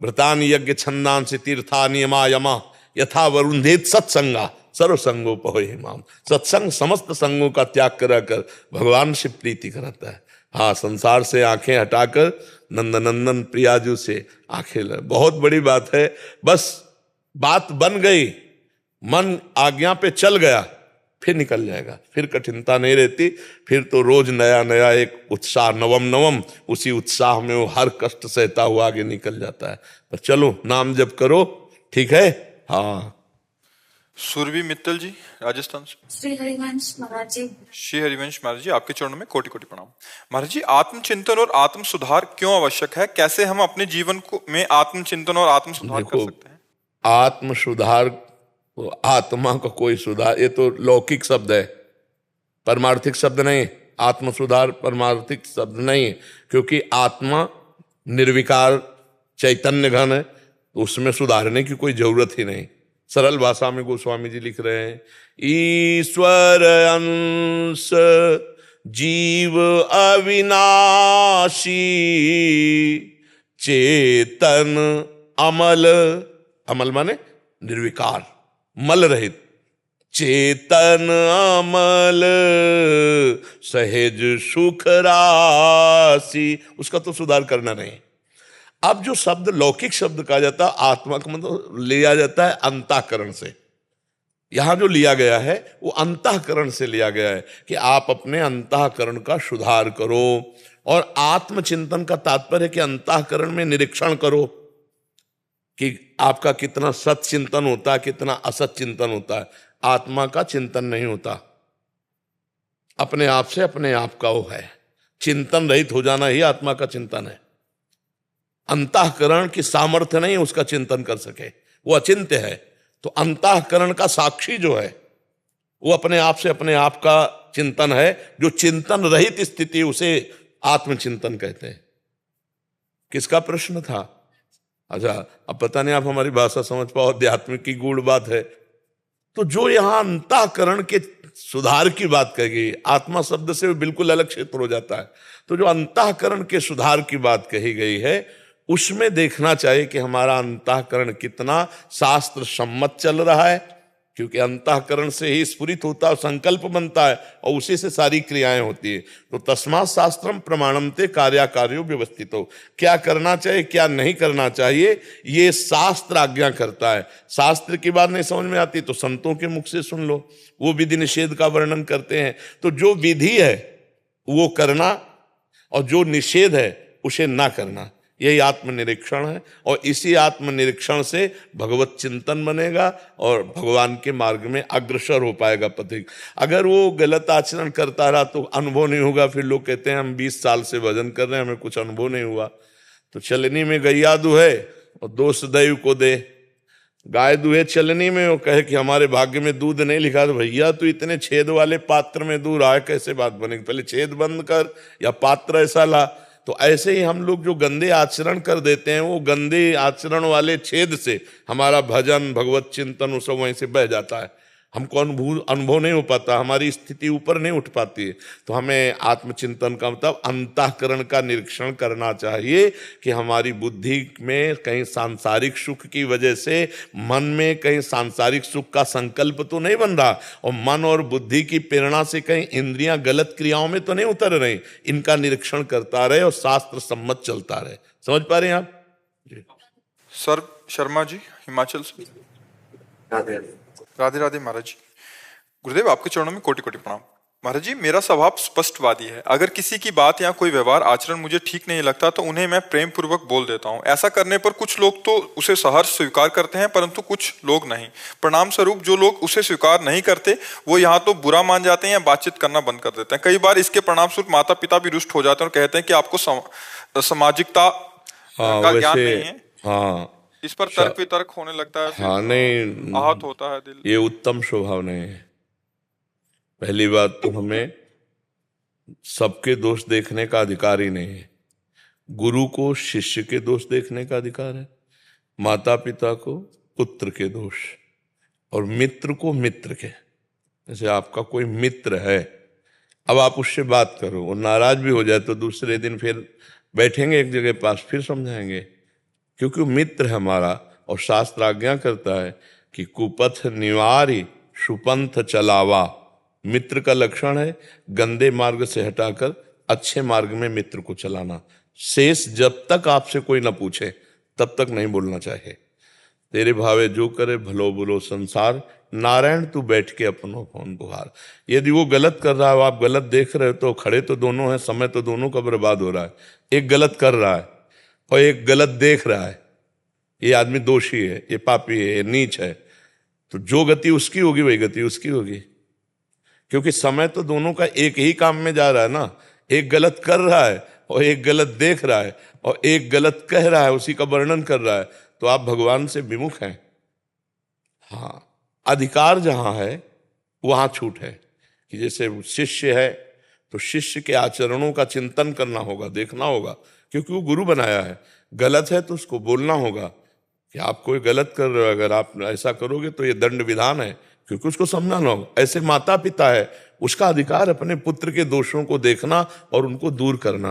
व्रतान यज्ञ छंदांसि तीर्था नियमा यमा यथा वरुंधेत सत्संगा सर्वसंगोपहो ही माम। सत्संग समस्त संगों का त्याग कराकर भगवान से प्रीति कराता है। हाँ, संसार से आंखें हटाकर नंदनंदन प्रियाजू से आंखें लग, बहुत बड़ी बात है। बस बात बन गई, मन आज्ञा पे चल गया, फिर निकल जाएगा, फिर कठिनता नहीं रहती। फिर तो रोज नया नया एक उत्साह, नवम नवम, उसी उत्साह में वो हर कष्ट सहता हुआ आगे निकल जाता है। पर चलो, नाम जप करो, ठीक है। हाँ, सुरभि मित्तल जी राजस्थान से। श्री हरिवंश महाराज जी। श्री हरिवंश महाराज जी, आपके चरणों में कोटि कोटि प्रणाम। महाराज जी, आत्मचिंतन और आत्म सुधार क्यों आवश्यक है? कैसे हम अपने जीवन को में आत्मचिंतन और आत्म सुधार कर सकते हैं? आत्म सुधार, आत्मा का कोई सुधार, ये तो लौकिक शब्द है, परमार्थिक शब्द नहीं। आत्म सुधार परमार्थिक शब्द नहीं है, क्योंकि आत्मा निर्विकार चैतन्य घन है, तो उसमें सुधारने की कोई जरूरत ही नहीं। सरल भाषा में गोस्वामी जी लिख रहे हैं, ईश्वर अंश जीव अविनाशी, चेतन अमल, अमल माने निर्विकार, मल रहित, चेतन अमल सहज सुख राशि, उसका तो सुधार करना नहीं। अब जो शब्द लौकिक शब्द कहा जाता है, आत्मा का मतलब लिया जाता है अंतःकरण से। यहां जो लिया गया है वो अंतःकरण से लिया गया है कि आप अपने अंतःकरण का सुधार करो। और आत्मचिंतन का तात्पर्य है कि अंतःकरण में निरीक्षण करो कि आपका कितना सत चिंतन होता है, कितना असत चिंतन होता है। आत्मा का चिंतन नहीं होता, अपने आप से अपने आप का वो है। चिंतन रहित हो जाना ही आत्मा का चिंतन है। अंतःकरण की सामर्थ्य नहीं उसका चिंतन कर सके, वो अचिंत्य है। तो अंतःकरण का साक्षी जो है वो अपने आप से अपने आप का चिंतन है। जो चिंतन रहित स्थिति उसे आत्मचिंतन कहते हैं। किसका प्रश्न था? अच्छा, अब पता नहीं आप हमारी भाषा समझ पाओ, आध्यात्मिक की गूढ़ बात है। तो जो यहां अंतःकरण के सुधार की बात कही गई, आत्मा शब्द से बिल्कुल अलग क्षेत्र हो जाता है। तो जो अंतःकरण के सुधार की बात कही गई है, उसमें देखना चाहिए कि हमारा अंतःकरण कितना शास्त्र सम्मत चल रहा है, क्योंकि अंतःकरण से ही स्फुरित होता है, संकल्प बनता है और उसी से सारी क्रियाएं होती है। तो तस्मात् शास्त्रम प्रमाणन्ते कार्याकार्यो व्यवस्थितो, क्या करना चाहिए क्या नहीं करना चाहिए ये शास्त्र आज्ञा करता है। शास्त्र की बात नहीं समझ में आती तो संतों के मुख से सुन लो, वो विधि निषेध का वर्णन करते हैं। तो जो विधि है वो करना और जो निषेध है उसे ना करना, यही आत्मनिरीक्षण है। और इसी आत्मनिरीक्षण से भगवत चिंतन बनेगा और भगवान के मार्ग में अग्रसर हो पाएगा पथिक। अगर वो गलत आचरण करता रहा तो अनुभव नहीं होगा। फिर लोग कहते हैं हम 20 साल से भजन कर रहे हैं, हमें कुछ अनुभव नहीं हुआ। तो चलनी में गैया दुहे और दोष दैव को दे। गाय दुहे चलनी में, वो कहे कि हमारे भाग्य में दूध नहीं लिखा, तो भैया तू इतने छेद वाले पात्र में दूध आए, कैसे बात बनेगी? पहले छेद बंद कर या पात्र ऐसा ला। तो ऐसे ही हम लोग जो गंदे आचरण कर देते हैं, वो गंदे आचरण वाले छेद से हमारा भजन भगवत चिंतन वो सब वहीं से बह जाता है। हमको अनुभव नहीं हो पाता, हमारी स्थिति ऊपर नहीं उठ पाती है। तो हमें आत्मचिंतन का मतलब अंतःकरण का निरीक्षण करना चाहिए कि हमारी बुद्धि में कहीं सांसारिक सुख की वजह से मन में कहीं सांसारिक सुख का संकल्प तो नहीं बन रहा, और मन और बुद्धि की प्रेरणा से कहीं इंद्रियां गलत क्रियाओं में तो नहीं उतर रही। इनका निरीक्षण करता रहे और शास्त्र सम्मत चलता रहे। समझ पा रहे हैं आप? सर शर्मा जी हिमाचल से। राधे राधे महाराज जी। गुरुदेव आपके चरणों में कोटि कोटि प्रणाम। महाराज जी, मेरा स्वभाव स्पष्टवादी है। अगर किसी की बात या कोई व्यवहार आचरण मुझे ठीक नहीं लगता तो उन्हें मैं प्रेम पूर्वक बोल देता हूँ। ऐसा करने पर कुछ लोग तो उसे सहर्ष स्वीकार करते हैं, परंतु कुछ लोग नहीं। परिणाम स्वरूप जो लोग उसे स्वीकार नहीं करते वो यहाँ तो बुरा मान जाते हैं या बातचीत करना बंद कर देते हैं। कई बार इसके परिणाम स्वरूप माता पिता भी रुष्ट हो जाते हैं और कहते हैं कि आपको सामाजिकता का ज्ञान वैसे नहीं है। हाँ इस पर तर्क वितर्क होने लगता है, फिर हाँ नहीं, आहत होता है दिल। ये उत्तम स्वभाव नहीं है। पहली बात तो हमें सबके दोष देखने का अधिकार ही नहीं है। गुरु को शिष्य के दोष देखने का अधिकार है, माता पिता को पुत्र के दोष, और मित्र को मित्र के। जैसे आपका कोई मित्र है, अब आप उससे बात करो और नाराज भी हो जाए तो दूसरे दिन फिर बैठेंगे एक जगह पास, फिर समझाएंगे, क्योंकि वो मित्र है हमारा। और शास्त्र आज्ञा करता है कि कुपथ निवारी सुपंथ चलावा। मित्र का लक्षण है गंदे मार्ग से हटाकर अच्छे मार्ग में मित्र को चलाना। शेष जब तक आपसे कोई ना पूछे तब तक नहीं बोलना चाहिए। तेरे भावे जो करे भलो बुलो संसार, नारायण तू बैठ के अपनो फोन बुहार। यदि वो गलत कर रहा है, आप गलत देख रहे हो, तो खड़े तो दोनों हैं, समय तो दोनों का बर्बाद हो रहा है। एक गलत कर रहा है और एक गलत देख रहा है। ये आदमी दोषी है, ये पापी है, ये नीच है। तो जो गति उसकी होगी वही गति उसकी होगी, क्योंकि समय तो दोनों का एक ही काम में जा रहा है ना। एक गलत कर रहा है और एक गलत देख रहा है और एक गलत कह रहा है, उसी का वर्णन कर रहा है। तो आप भगवान से विमुख हैं। हाँ, अधिकार जहां है वहां छूट है। कि जैसे शिष्य है तो शिष्य के आचरणों का चिंतन करना होगा, देखना होगा, क्योंकि वो गुरु बनाया है। गलत है तो उसको बोलना होगा कि आप कोई गलत कर रहे हो, अगर आप ऐसा करोगे तो ये दंड विधान है, क्योंकि उसको समझाना होगा। ऐसे माता पिता है, उसका अधिकार अपने पुत्र के दोषों को देखना और उनको दूर करना।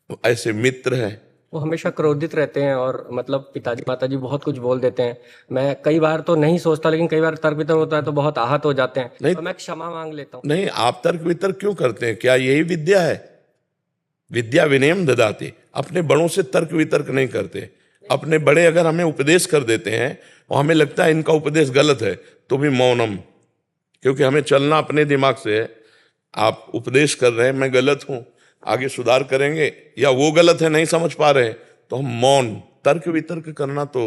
तो ऐसे मित्र है, वो हमेशा क्रोधित रहते हैं और मतलब पिताजी माताजी बहुत कुछ बोल देते हैं। मैं कई बार तो नहीं सोचता, लेकिन कई बार तर्क वितर्क होता है तो बहुत आहत हो जाते हैं। नहीं तो मैं क्षमा मांग लेता हूँ। नहीं, आप तर्क वितर्क क्यों करते हैं? क्या यही विद्या है? विद्या विनयम ददाति। अपने बड़ों से तर्क वितर्क नहीं करते। अपने बड़े अगर हमें उपदेश कर देते हैं और हमें लगता है इनका उपदेश गलत है, तो भी मौनम, क्योंकि हमें चलना अपने दिमाग से है। आप उपदेश कर रहे हैं, मैं गलत हूं, आगे सुधार करेंगे, या वो गलत है नहीं समझ पा रहे हैं, तो हम मौन। तर्क वितर्क करना तो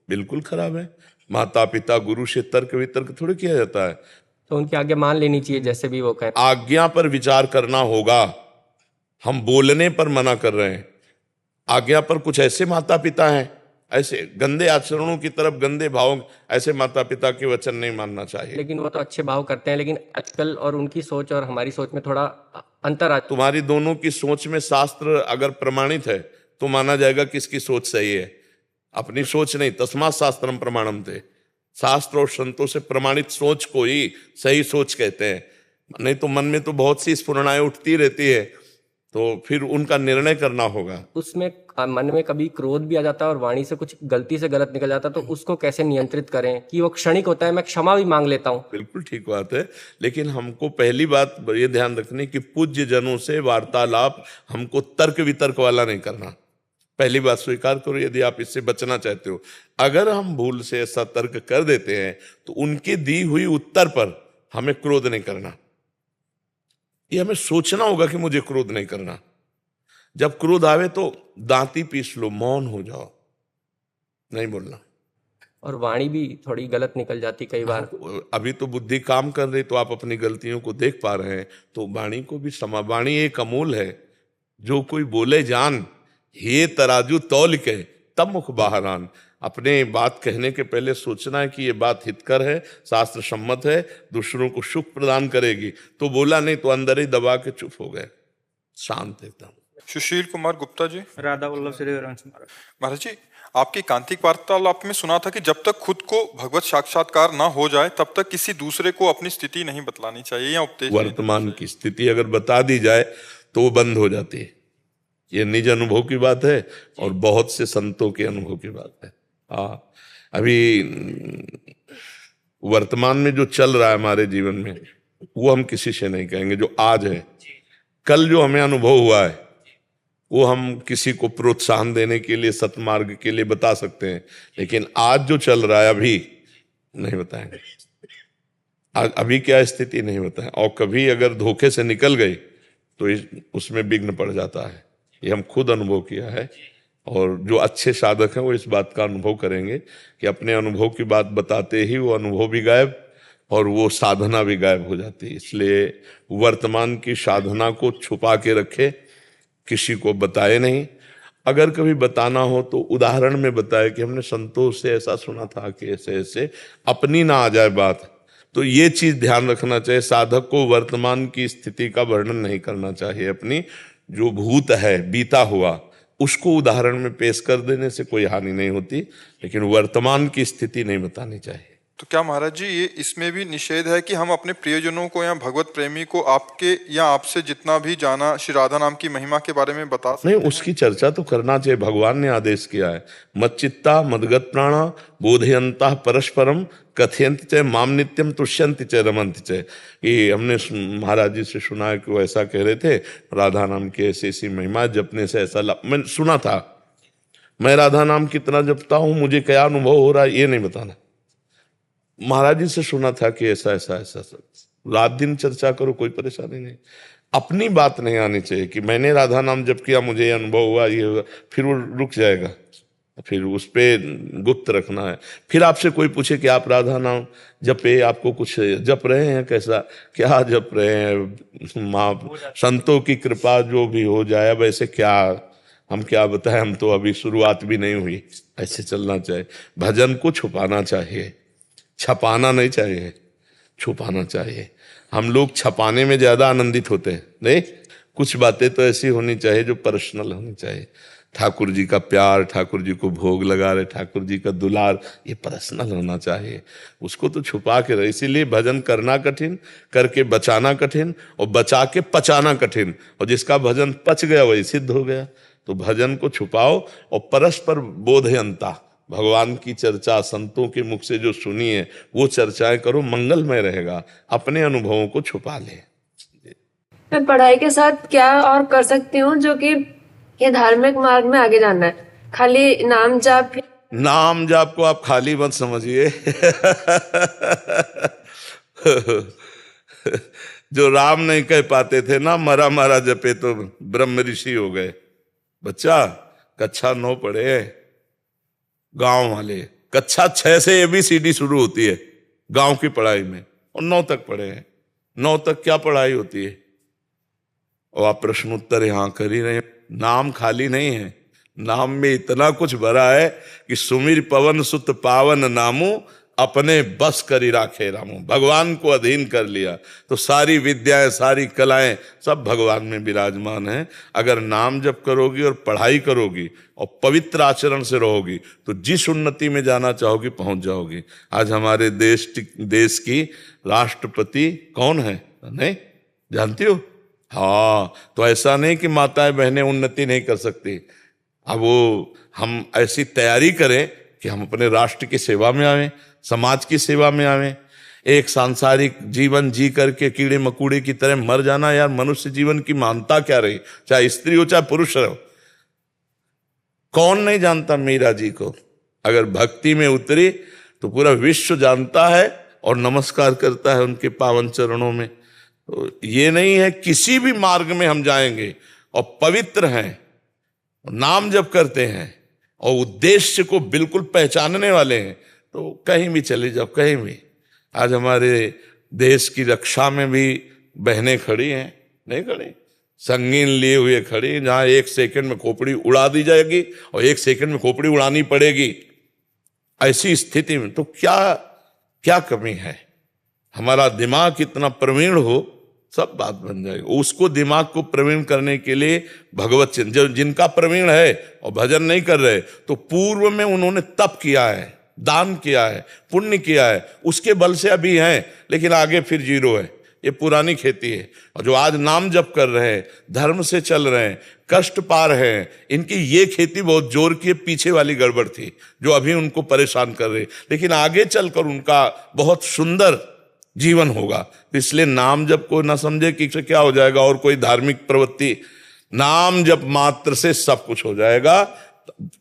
बिल्कुल खराब है। माता पिता गुरु से तर्क वितर्क थोड़ी किया जाता है। तो उनकी आज्ञा मान लेनी चाहिए, जैसे भी वो कहें। आज्ञा पर विचार करना होगा। हम बोलने पर मना कर रहे हैं, आज्ञा पर कुछ ऐसे माता पिता हैं, ऐसे गंदे आचरणों की तरफ, गंदे भावों, ऐसे माता पिता के वचन नहीं मानना चाहिए। लेकिन वो तो अच्छे भाव करते हैं, लेकिन आजकल और उनकी सोच और हमारी सोच में थोड़ा अंतर आता है। तुम्हारी दोनों की सोच में शास्त्र अगर प्रमाणित है तो माना जाएगा किसकी सोच सही है। अपनी सोच नहीं, तस्मात् शास्त्रम प्रमाणम थे। शास्त्र और संतों से प्रमाणित सोच को ही सही सोच कहते हैं। नहीं तो मन में तो बहुत सी स्फुरणाएं उठती रहती है, तो फिर उनका निर्णय करना होगा। उसमें मन में कभी क्रोध भी आ जाता है और वाणी से कुछ गलती से गलत निकल जाता है, तो उसको कैसे नियंत्रित करें कि वो क्षणिक होता है। मैं क्षमा भी मांग लेता हूँ। बिल्कुल ठीक बात है, लेकिन हमको पहली बात ये ध्यान रखनी कि पूज्य जनों से वार्तालाप हमको तर्क वितर्क वाला नहीं करना। पहली बात स्वीकार करो, यदि आप इससे बचना चाहते हो। अगर हम भूल से ऐसा तर्क कर देते हैं तो उनकी दी हुई उत्तर पर हमें क्रोध नहीं करना। ये हमें सोचना होगा कि मुझे क्रोध नहीं करना। जब क्रोध आवे तो दांती पीस लो, मौन हो जाओ, नहीं बोलना। और वाणी भी थोड़ी गलत निकल जाती कई बार। अभी तो बुद्धि काम कर रही, तो आप अपनी गलतियों को देख पा रहे हैं, तो वाणी को भी वाणी एक अमूल है। जो कोई बोले जान, हे तराजू तौल के तब मुख बाहर आन। अपने बात कहने के पहले सोचना है कि ये बात हितकर है, शास्त्र सम्मत है, दूसरों को सुख प्रदान करेगी। तो बोला नहीं तो अंदर ही दबा के चुप हो गए, शांत एकदम। सुशील कुमार गुप्ता जी। राधा वल्लभ श्री हरिवंश महाराज। महाराज जी, आपकी कांतिक वार्तालाप में सुना था कि जब तक खुद को भगवत साक्षात्कार ना हो जाए तब तक किसी दूसरे को अपनी स्थिति नहीं बतलानी चाहिए या उपदेश। वर्तमान की स्थिति अगर बता दी जाए तो वो बंद हो जाती है। ये निज अनुभव की बात है और बहुत से संतों के अनुभव की बात है। हाँ, अभी वर्तमान में जो चल रहा है हमारे जीवन में, वो हम किसी से नहीं कहेंगे। जो आज है, कल जो हमें अनुभव हुआ है, वो हम किसी को प्रोत्साहन देने के लिए, सतमार्ग के लिए बता सकते हैं, लेकिन आज जो चल रहा है अभी नहीं बताएंगे। अभी क्या स्थिति नहीं बताए, और कभी अगर धोखे से निकल गई तो उसमें विघ्न पड़ जाता है। ये हम खुद अनुभव किया है, और जो अच्छे साधक हैं वो इस बात का अनुभव करेंगे कि अपने अनुभव की बात बताते ही वो अनुभव भी गायब और वो साधना भी गायब हो जाती है। इसलिए वर्तमान की साधना को छुपा के रखे, किसी को बताए नहीं। अगर कभी बताना हो तो उदाहरण में बताए कि हमने संतों से ऐसा सुना था कि ऐसे ऐसे, अपनी ना आ जाए बात। तो ये चीज ध्यान रखना चाहिए, साधक को वर्तमान की स्थिति का वर्णन नहीं करना चाहिए। अपनी जो भूत है, बीता हुआ, उसको उदाहरण में पेश कर देने से कोई हानि नहीं होती, लेकिन वर्तमान की स्थिति नहीं बतानी चाहिए। तो क्या महाराज जी ये इसमें भी निषेध है कि हम अपने प्रियजनों को या भगवत प्रेमी को आपके या आपसे जितना भी जाना श्री राधा नाम की महिमा के बारे में बता सकते नहीं, हैं? उसकी चर्चा तो करना चाहिए, भगवान ने आदेश किया है। मच्चित्ता मदगत प्राणा बोधयंता परस्परम कथयंत च माम नित्यम तुष्यंत च रमंत च। ये हमने महाराज जी से सुना है कि वो ऐसा कह रहे थे, राधा नाम की ऐसी ऐसी महिमा जपने से ऐसा लाभ। मैंने सुना था, मैं राधा नाम कितना जपता हूं, मुझे क्या अनुभव हो रहा है ये नहीं बताना। महाराज जी से सुना था कि ऐसा ऐसा ऐसा सब, रात दिन चर्चा करो, कोई परेशानी नहीं। अपनी बात नहीं आनी चाहिए कि मैंने राधा नाम जप किया, मुझे ये अनुभव हुआ, ये हुआ, फिर वो रुक जाएगा। फिर उस पे गुप्त रखना है। फिर आपसे कोई पूछे कि आप राधा नाम जपे, आपको कुछ जप रहे हैं, कैसा क्या जप रहे हैं, माँ संतों की कृपा जो भी हो जाए, अब ऐसे क्या हम क्या बताएं, हम तो अभी शुरुआत भी नहीं हुई। ऐसे चलना चाहिए। भजन को छुपाना चाहिए, छपाना नहीं चाहिए, छुपाना चाहिए। हम लोग छपाने में ज्यादा आनंदित होते हैं। नहीं, कुछ बातें तो ऐसी होनी चाहिए जो पर्सनल होनी चाहिए। ठाकुर जी का प्यार, ठाकुर जी को भोग लगा रहे, ठाकुर जी का दुलार, ये पर्सनल होना चाहिए। उसको तो छुपा के रहे। इसीलिए भजन करना कठिन, करके बचाना कठिन, और बचा के पचाना कठिन। और जिसका भजन पच गया वही सिद्ध हो गया। तो भजन को छुपाओ और परस्पर बोधयंता, भगवान की चर्चा संतों के मुख से जो सुनी है वो चर्चाएं करो, मंगलमय रहेगा। अपने अनुभवों को छुपा ले। मैं पढ़ाई के साथ क्या और कर सकती हूँ जो कि ये धार्मिक मार्ग में आगे जाना है? खाली नाम जाप? नाम जाप को आप खाली मत समझिए। जो राम नहीं कह पाते थे ना, मरा मरा जपे तो ब्रह्म ऋषि हो गए। बच्चा कक्षा 9 पढ़े, गांव वाले कक्षा 6 से ABCD शुरू होती है गांव की पढ़ाई में, और 9 तक पढ़े हैं। 9 तक क्या पढ़ाई होती है? और आप प्रश्न उत्तर यहां कर ही रहे। नाम खाली नहीं है, नाम में इतना कुछ भरा है कि सुमिर पवन सुत पावन नामू, अपने बस करी राखे रामू। भगवान को अधीन कर लिया तो सारी विद्याएं, सारी कलाएं सब भगवान में विराजमान है। अगर नाम जप करोगी और पढ़ाई करोगी और पवित्र आचरण से रहोगी तो जिस उन्नति में जाना चाहोगी पहुंच जाओगी। आज हमारे देश की राष्ट्रपति कौन है, नहीं जानती हो? हाँ, तो ऐसा नहीं कि माताएं बहनें उन्नति नहीं कर सकती। अब वो हम ऐसी तैयारी करें कि हम अपने राष्ट्र की सेवा में आवें, समाज की सेवा में आवें। एक सांसारिक जीवन जी करके कीड़े मकोड़े की तरह मर जाना, यार मनुष्य जीवन की महानता क्या रही, चाहे स्त्री हो चाहे पुरुष हो। कौन नहीं जानता मीरा जी को? अगर भक्ति में उतरी तो पूरा विश्व जानता है और नमस्कार करता है उनके पावन चरणों में। तो ये नहीं है, किसी भी मार्ग में हम जाएंगे और पवित्र हैं, नाम जप करते हैं और उद्देश्य को बिल्कुल पहचानने वाले हैं, तो कहीं भी चले जाओ, कहीं भी। आज हमारे देश की रक्षा में भी बहनें खड़ी हैं, नहीं खड़ी, संगीन लिए हुए खड़ी, जहां 1 सेकंड में खोपड़ी उड़ा दी जाएगी और 1 सेकंड में खोपड़ी उड़ानी पड़ेगी। ऐसी स्थिति में तो क्या क्या कमी है? हमारा दिमाग कितना प्रवीण हो, सब बात बन जाएगी। उसको दिमाग को प्रवीण करने के लिए भगवत चिंतन, जिनका प्रवीण है और भजन नहीं कर रहे, तो पूर्व में उन्होंने तप किया है, दान किया है, पुण्य किया है, उसके बल से अभी हैं, लेकिन आगे फिर जीरो है। ये पुरानी खेती है। और जो आज नाम जप कर रहे हैं, धर्म से चल रहे हैं, कष्ट पा रहे हैं, इनकी ये खेती बहुत जोर की पीछे वाली गड़बड़ थी जो अभी उनको परेशान कर रही, लेकिन आगे चलकर उनका बहुत सुंदर जीवन होगा। इसलिए नाम जप को ना समझे कि क्या हो जाएगा और कोई धार्मिक प्रवृत्ति, नाम जप मात्र से सब कुछ हो जाएगा।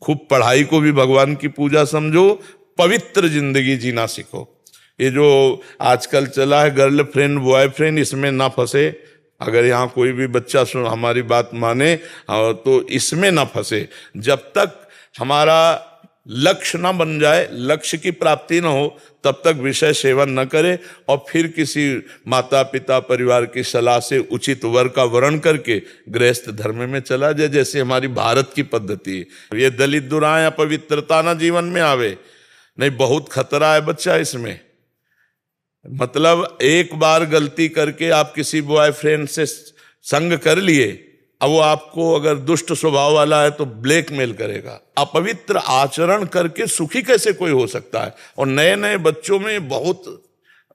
खूब पढ़ाई को भी भगवान की पूजा समझो, पवित्र जिंदगी जीना सीखो। ये जो आजकल चला है गर्लफ्रेंड बॉयफ्रेंड, इसमें ना फंसे। अगर यहाँ कोई भी बच्चा सुन हमारी बात माने तो इसमें ना फंसे। जब तक हमारा लक्ष्य ना बन जाए, लक्ष्य की प्राप्ति ना हो, तब तक विषय सेवन न करे और फिर किसी माता पिता परिवार की सलाह से उचित वर का वर्ण करके गृहस्थ धर्म में चला जाए, जैसे हमारी भारत की पद्धति है। ये दलित दुराएं अपवित्रता ना जीवन में आवे, नहीं बहुत खतरा है बच्चा इसमें। मतलब एक बार गलती करके आप किसी बॉयफ्रेंड से संग कर लिए, अब वो आपको अगर दुष्ट स्वभाव वाला है तो ब्लैकमेल करेगा। अपवित्र आचरण करके सुखी कैसे कोई हो सकता है? और नए नए बच्चों में बहुत,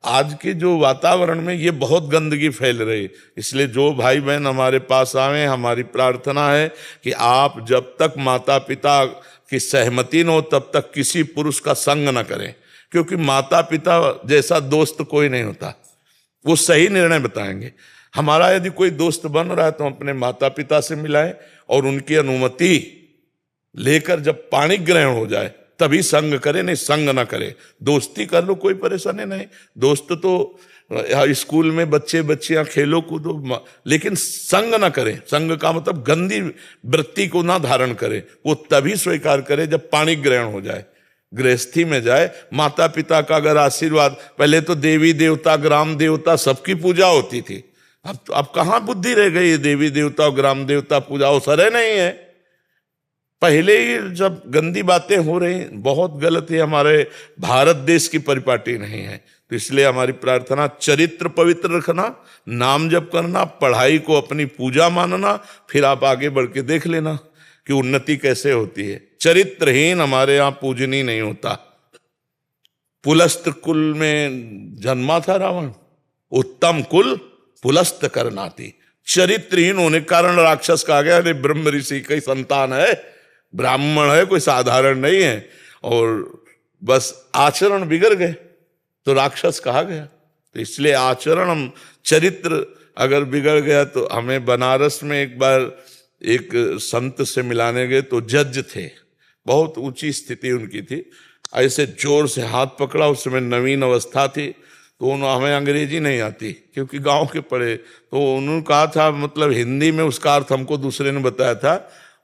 आज के जो वातावरण में ये बहुत गंदगी फैल रही। इसलिए जो भाई बहन हमारे पास आए, हमारी प्रार्थना है कि आप जब तक माता पिता की सहमति न हो तब तक किसी पुरुष का संग न करें, क्योंकि माता पिता जैसा दोस्त कोई नहीं होता, वो सही निर्णय बताएंगे। हमारा यदि कोई दोस्त बन रहा है तो हम अपने माता पिता से मिलाएं और उनकी अनुमति लेकर जब पाणी ग्रहण हो जाए तभी संग करें, नहीं संग ना करें। दोस्ती कर लो, कोई परेशानी नहीं। दोस्त तो स्कूल में बच्चे बच्चियां खेलो कूदो, लेकिन संग ना करें। संग का मतलब गंदी वृत्ति को ना धारण करें, वो तभी स्वीकार करें जब पाणी ग्रहण हो जाए, गृहस्थी में जाए। माता पिता का अगर आशीर्वाद, पहले तो देवी देवता ग्राम देवता सबकी पूजा होती थी, अब कहां बुद्धि रह गई? देवी देवता और ग्राम देवता पूजा अवसर है नहीं है। पहले ही जब गंदी बातें हो रही, बहुत गलत है। हमारे भारत देश की परिपाटी नहीं है। तो इसलिए हमारी प्रार्थना, चरित्र पवित्र रखना, नाम जप करना, पढ़ाई को अपनी पूजा मानना, फिर आप आगे बढ़ के देख लेना कि उन्नति कैसे होती है। चरित्रहीन हमारे यहाँ पूजनीय नहीं होता। पुलस्त कुल में जन्मा था रावण, उत्तम कुल पुलस्त करनाती। चरित्रहीन होने के कारण राक्षस कहा गया। अरे ब्रह्म ऋषि की संतान है, ब्राह्मण है, कोई साधारण नहीं है, और बस आचरण बिगड़ गए तो राक्षस कहा गया। तो इसलिए आचरण, हम चरित्र अगर बिगड़ गया तो हमें बनारस में एक बार एक संत से मिलाने गए तो जज थे, बहुत ऊंची स्थिति उनकी थी। ऐसे जोर से हाथ पकड़ा, उस समय नवीन अवस्था थी, तो हमें अंग्रेजी नहीं आती क्योंकि गांव के पढ़े, तो उन्होंने कहा था, मतलब हिंदी में उसका अर्थ हमको दूसरे ने बताया था,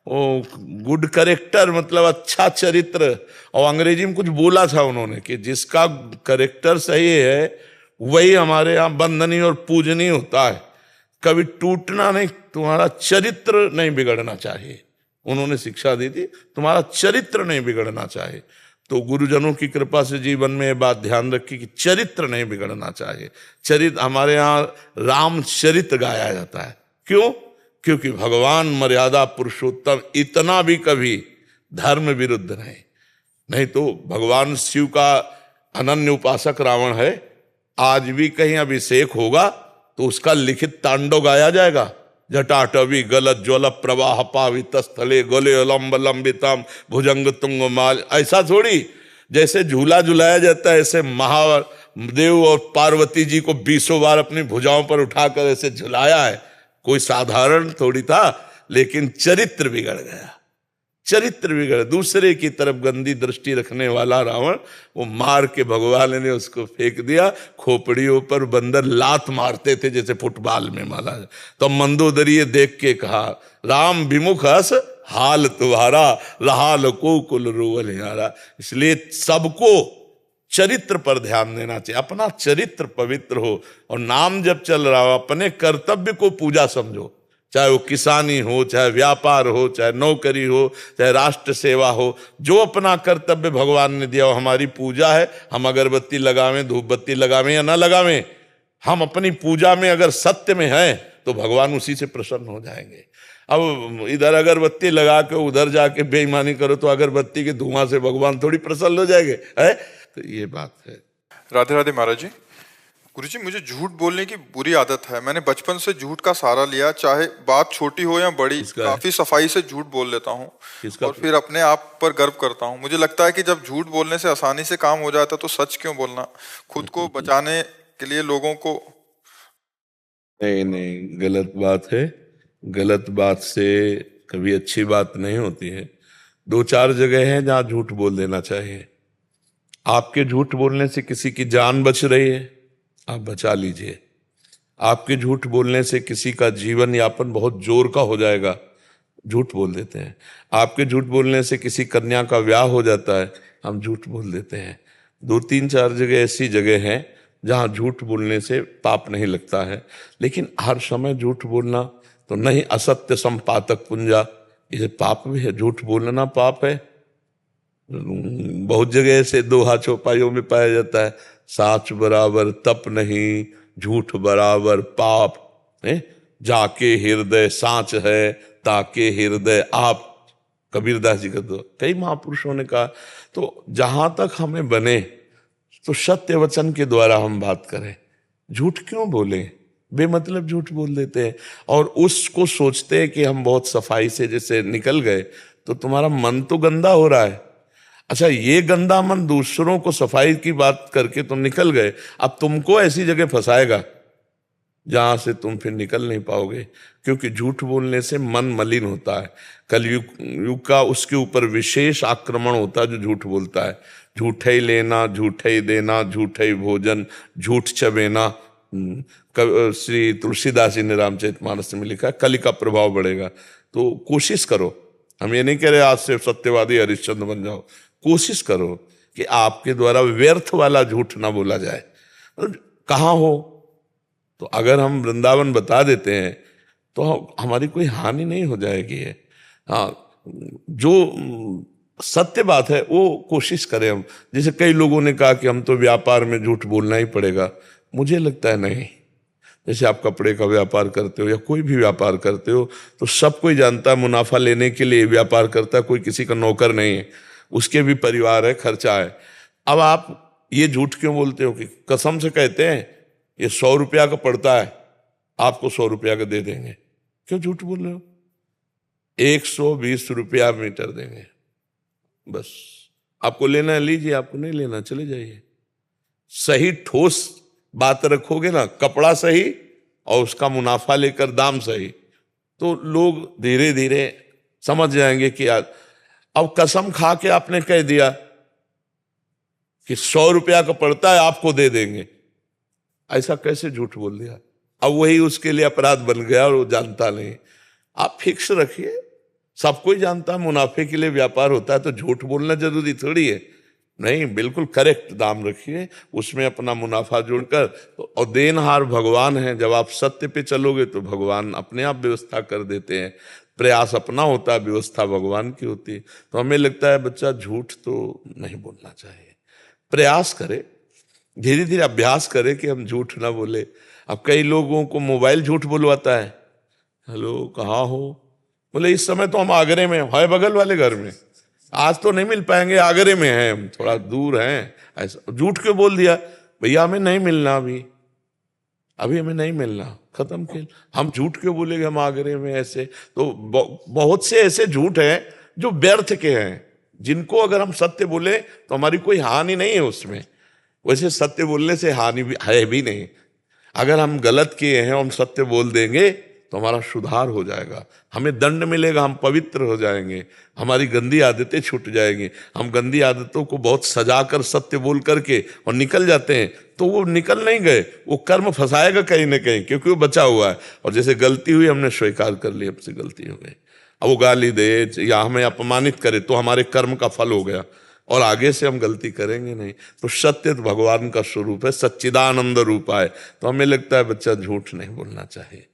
वो गुड करेक्टर मतलब अच्छा चरित्र, और अंग्रेजी में कुछ बोला था उन्होंने कि जिसका करेक्टर सही है वही हमारे यहाँ वंदनीय और पूजनीय होता है, कभी टूटना नहीं, तुम्हारा चरित्र नहीं बिगड़ना चाहिए। उन्होंने शिक्षा दी थी, तुम्हारा चरित्र नहीं बिगड़ना चाहिए। तो गुरुजनों की कृपा से जीवन में ये बात ध्यान रखी कि चरित्र नहीं बिगड़ना चाहिए। चरित्र, हमारे यहाँ रामचरित गाया जाता है। क्यों? क्योंकि भगवान मर्यादा पुरुषोत्तम, इतना भी कभी धर्म विरुद्ध नहीं तो भगवान शिव का अनन्य उपासक रावण है। आज भी कहीं अभिषेक होगा तो उसका लिखित तांडव गाया जाएगा। जटाटवी गलत ज्वल प्रवाह पावित स्थले गोले लंब लंबितम भुजंग तुंग माल। ऐसा थोड़ी जैसे झूला झुलाया जाता है, ऐसे महादेव और पार्वती जी को 20 बार अपनी भुजाओं पर उठाकर ऐसे झुलाया है। कोई साधारण थोड़ी था, लेकिन चरित्र बिगड़ गया, चरित्र बिगड़। दूसरे की तरफ गंदी दृष्टि रखने वाला रावण, वो मार के भगवान ने उसको फेंक दिया। खोपड़ियों पर बंदर लात मारते थे जैसे फुटबॉल में मारा। तो मंदोदरी देख के कहा, राम विमुख हस हाल तुम्हारा, रहाल को कुल रोवल यारा। इसलिए सबको चरित्र पर ध्यान देना चाहिए, अपना चरित्र पवित्र हो। और नाम जब चल रहा हो, अपने कर्तव्य को पूजा समझो, चाहे वो किसानी हो, चाहे व्यापार हो, चाहे नौकरी हो, चाहे राष्ट्र सेवा हो। जो अपना कर्तव्य भगवान ने दिया वो हमारी पूजा है। हम अगरबत्ती लगावें, धूप बत्ती लगावें या ना लगावें, हम अपनी पूजा में अगर सत्य में हैं तो भगवान उसी से प्रसन्न हो जाएंगे। अब इधर अगरबत्ती लगा के उधर जाके बेईमानी करो तो अगरबत्ती के धुआं से भगवान थोड़ी प्रसन्न हो जाएंगे, है? तो ये बात है। राधे राधे महाराज जी। गुरुजी, मुझे झूठ बोलने की बुरी आदत है। मैंने बचपन से झूठ का सहारा लिया, चाहे बात छोटी हो या बड़ी, काफी सफाई से झूठ बोल लेता हूँ और फिर अपने आप पर गर्व करता हूँ। मुझे लगता है कि जब झूठ बोलने से आसानी से काम हो जाता तो सच क्यों बोलना? खुद को बचाने के लिए लोगों को। नहीं, गलत बात है। गलत बात से कभी अच्छी बात नहीं होती है। 2-4 जगह हैं जहां झूठ बोल देना चाहिए। आपके झूठ बोलने से किसी की जान बच रही है, आप बचा लीजिए। आपके झूठ बोलने से किसी का जीवन यापन बहुत जोर का हो जाएगा, झूठ बोल देते हैं। आपके झूठ बोलने से किसी कन्या का ब्याह हो जाता है, हम झूठ बोल देते हैं। 2-3-4 जगह ऐसी जगह हैं जहां झूठ बोलने से पाप नहीं लगता है। लेकिन हर समय झूठ बोलना तो नहीं, असत्य संपातक पुंजा, ये पाप भी है, झूठ बोलना पाप है। बहुत जगह ऐसे दोहा चौपाइयों में पाया जाता है, साच बराबर तप नहीं, झूठ बराबर पाप है, जाके हृदय साच है, ताके हृदय आप, कबीरदास जी का तो कई महापुरुषों ने कहा। तो जहां तक हमें बने तो सत्य वचन के द्वारा हम बात करें, झूठ क्यों बोलें, बेमतलब झूठ बोल देते हैं और उसको सोचते हैं कि हम बहुत सफाई से जैसे निकल गए। तो तुम्हारा मन तो गंदा हो रहा है। अच्छा, ये गंदा मन दूसरों को सफाई की बात करके तुम निकल गए, अब तुमको ऐसी जगह फंसाएगा जहां से तुम फिर निकल नहीं पाओगे, क्योंकि झूठ बोलने से मन मलिन होता है। कलयुग का उसके ऊपर विशेष आक्रमण होता है जो झूठ बोलता है। झूठे ही लेना, झूठे ही देना, झूठे ही भोजन, झूठ चबेना। श्री तुलसीदास जी ने रामचरितमानस में लिखा है, कलि का प्रभाव बढ़ेगा। तो कोशिश करो, हम ये नहीं कह रहे आज से सत्यवादी हरिश्चंद्र बन जाओ, कोशिश करो कि आपके द्वारा व्यर्थ वाला झूठ ना बोला जाए। कहाँ हो तो अगर हम वृंदावन बता देते हैं तो हमारी कोई हानि नहीं हो जाएगी है। हाँ, जो सत्य बात है वो कोशिश करें हम। जैसे कई लोगों ने कहा कि हम तो व्यापार में झूठ बोलना ही पड़ेगा, मुझे लगता है नहीं। जैसे आप कपड़े का व्यापार करते हो या कोई भी व्यापार करते हो तो सब कोई जानता है मुनाफा लेने के लिए व्यापार करता है, कोई किसी का नौकर नहीं है, उसके भी परिवार है, खर्चा है। अब आप ये झूठ क्यों बोलते हो कि कसम से कहते हैं ये 100 रुपया का पड़ता है, आपको 100 रुपया का दे देंगे, क्यों झूठ बोल रहे हो? 120 रुपया मीटर देंगे, बस आपको लेना है लीजिए, आपको नहीं लेना चले जाइए। सही ठोस बात रखोगे ना, कपड़ा सही और उसका मुनाफा लेकर दाम सही, तो लोग धीरे धीरे समझ जाएंगे कि यार। अब कसम खा के आपने कह दिया कि 100 रुपया का पड़ता है आपको दे देंगे, ऐसा कैसे झूठ बोल दिया? अब वही उसके लिए अपराध बन गया और वो जानता नहीं। आप फिक्स रखिए, सब कोई जानता है मुनाफे के लिए व्यापार होता है, तो झूठ बोलना जरूरी थोड़ी है। नहीं, बिल्कुल करेक्ट दाम रखिए, उसमें अपना मुनाफा जोड़कर। और देनहार भगवान है, जब आप सत्य पे चलोगे तो भगवान अपने आप व्यवस्था कर देते हैं। प्रयास अपना होता है, व्यवस्था भगवान की होती है। तो हमें लगता है बच्चा झूठ तो नहीं बोलना चाहिए, प्रयास करे, धीरे धीरे अभ्यास करे कि हम झूठ ना बोले। अब कई लोगों को मोबाइल झूठ बुलवाता है, हेलो कहाँ हो, बोले इस समय तो हम आगरे में है, बगल वाले घर में, आज तो नहीं मिल पाएंगे, आगरे में हैं हम, थोड़ा दूर हैं। ऐसा झूठ क्यों बोल दिया? भैया हमें नहीं मिलना, अभी हमें नहीं मिलना, खत्म खेल। हम झूठ क्यों बोलेंगे हम आगरे में? ऐसे तो बहुत से ऐसे झूठ हैं जो व्यर्थ के हैं, जिनको अगर हम सत्य बोले तो हमारी कोई हानि नहीं है उसमें। वैसे सत्य बोलने से हानि भी है भी नहीं। अगर हम गलत किए हैं, हम सत्य बोल देंगे तो हमारा सुधार हो जाएगा, हमें दंड मिलेगा, हम पवित्र हो जाएंगे, हमारी गंदी आदतें छूट जाएंगी। हम गंदी आदतों को बहुत सजा कर सत्य बोल करके और निकल जाते हैं, तो वो निकल नहीं गए, वो कर्म फंसाएगा कहीं ना कहीं, क्योंकि वो बचा हुआ है। और जैसे गलती हुई, हमने स्वीकार कर ली, हमसे गलती हो गई, अब वो गाली दे या हमें अपमानित करे तो हमारे कर्म का फल हो गया, और आगे से हम गलती करेंगे नहीं। तो सत्य तो भगवान का स्वरूप है, सच्चिदानंद रूप है। तो हमें लगता है बच्चा झूठ नहीं बोलना चाहिए।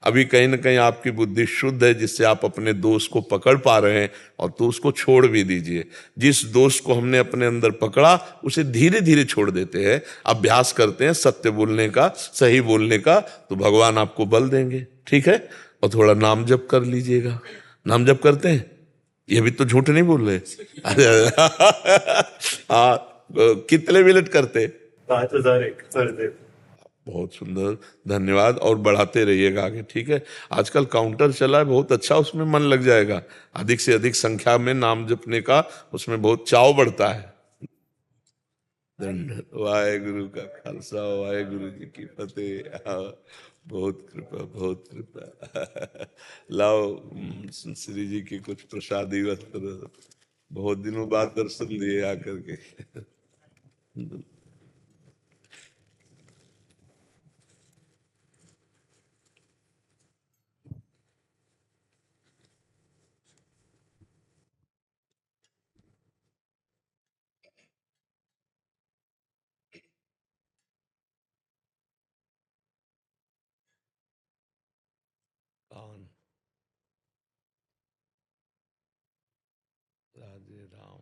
अभी कहीं ना कहीं आपकी बुद्धि शुद्ध है, जिससे आप अपने दोष को पकड़ पा रहे हैं, और तो उसको छोड़ भी दीजिए। जिस दोष को हमने अपने अंदर पकड़ा उसे धीरे धीरे छोड़ देते हैं, अभ्यास करते हैं सत्य बोलने का, सही बोलने का, तो भगवान आपको बल देंगे। ठीक है, और थोड़ा नाम जप कर लीजिएगा। नाम जप करते हैं, ये भी तो झूठ नहीं बोल रहे। हाँ, कितने मिनट करते? 5001 कर दे। बहुत सुंदर, धन्यवाद, और बढ़ाते रहिएगा आगे। ठीक है, आजकल काउंटर चला है बहुत अच्छा, उसमें मन लग जाएगा। अधिक से अधिक संख्या में नाम जपने का उसमें बहुत चाव बढ़ता है। वाहेगुरु का खालसा, वाहेगुरु जी की फतेह। बहुत कृपा, बहुत कृपा। लाओ श्री जी की कुछ प्रसादी वस्त्र, बहुत दिनों बाद दर्शन दिए आकर के। कौन? राधे राम।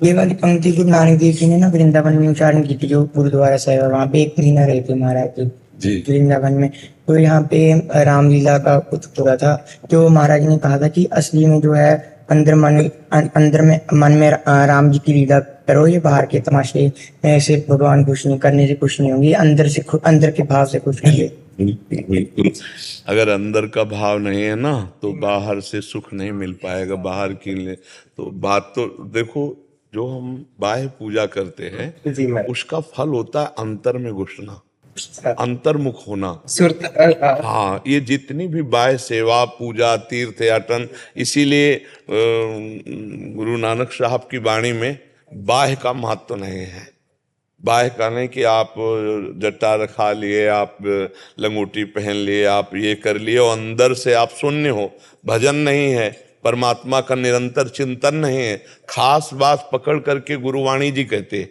ये वाली पंक्ति गुरु नानक देव जी ने ना वृंदावन में उच्चारण की थी, जो गुरुद्वारा साहिब है, वहाँ पे एक महीना रहे थे महाराज जी वृंदावन में। तो यहाँ पे रामलीला का कुछ पूरा था, जो महाराज ने कहा था कि असली में जो है अंदर मन में राम जी की लीला करो, ये बाहर के तमाशे से भगवान खुश नहीं, करने से खुश नहीं होंगे, अंदर के भाव से खुश होंगे। बिल्कुल। अगर अंदर का भाव नहीं है ना तो बाहर से सुख नहीं मिल पाएगा। बाहर की लिए तो बात तो देखो, जो हम बाह्य पूजा करते हैं उसका फल होता है अंतर में घुसना, अंतर्मुख होना। हाँ, ये जितनी भी बाह्य सेवा, पूजा, तीर्थ याटन, इसीलिए गुरु नानक साहब की वाणी में बाह्य का महत्व नहीं है। बाह्य का नहीं कि आप जट्टा रखा लिए, आप लंगोटी पहन लिए, आप ये कर लिए और अंदर से आप शून्य हो, भजन नहीं है, परमात्मा का निरंतर चिंतन नहीं है। खास बात पकड़ करके गुरुवाणी जी कहते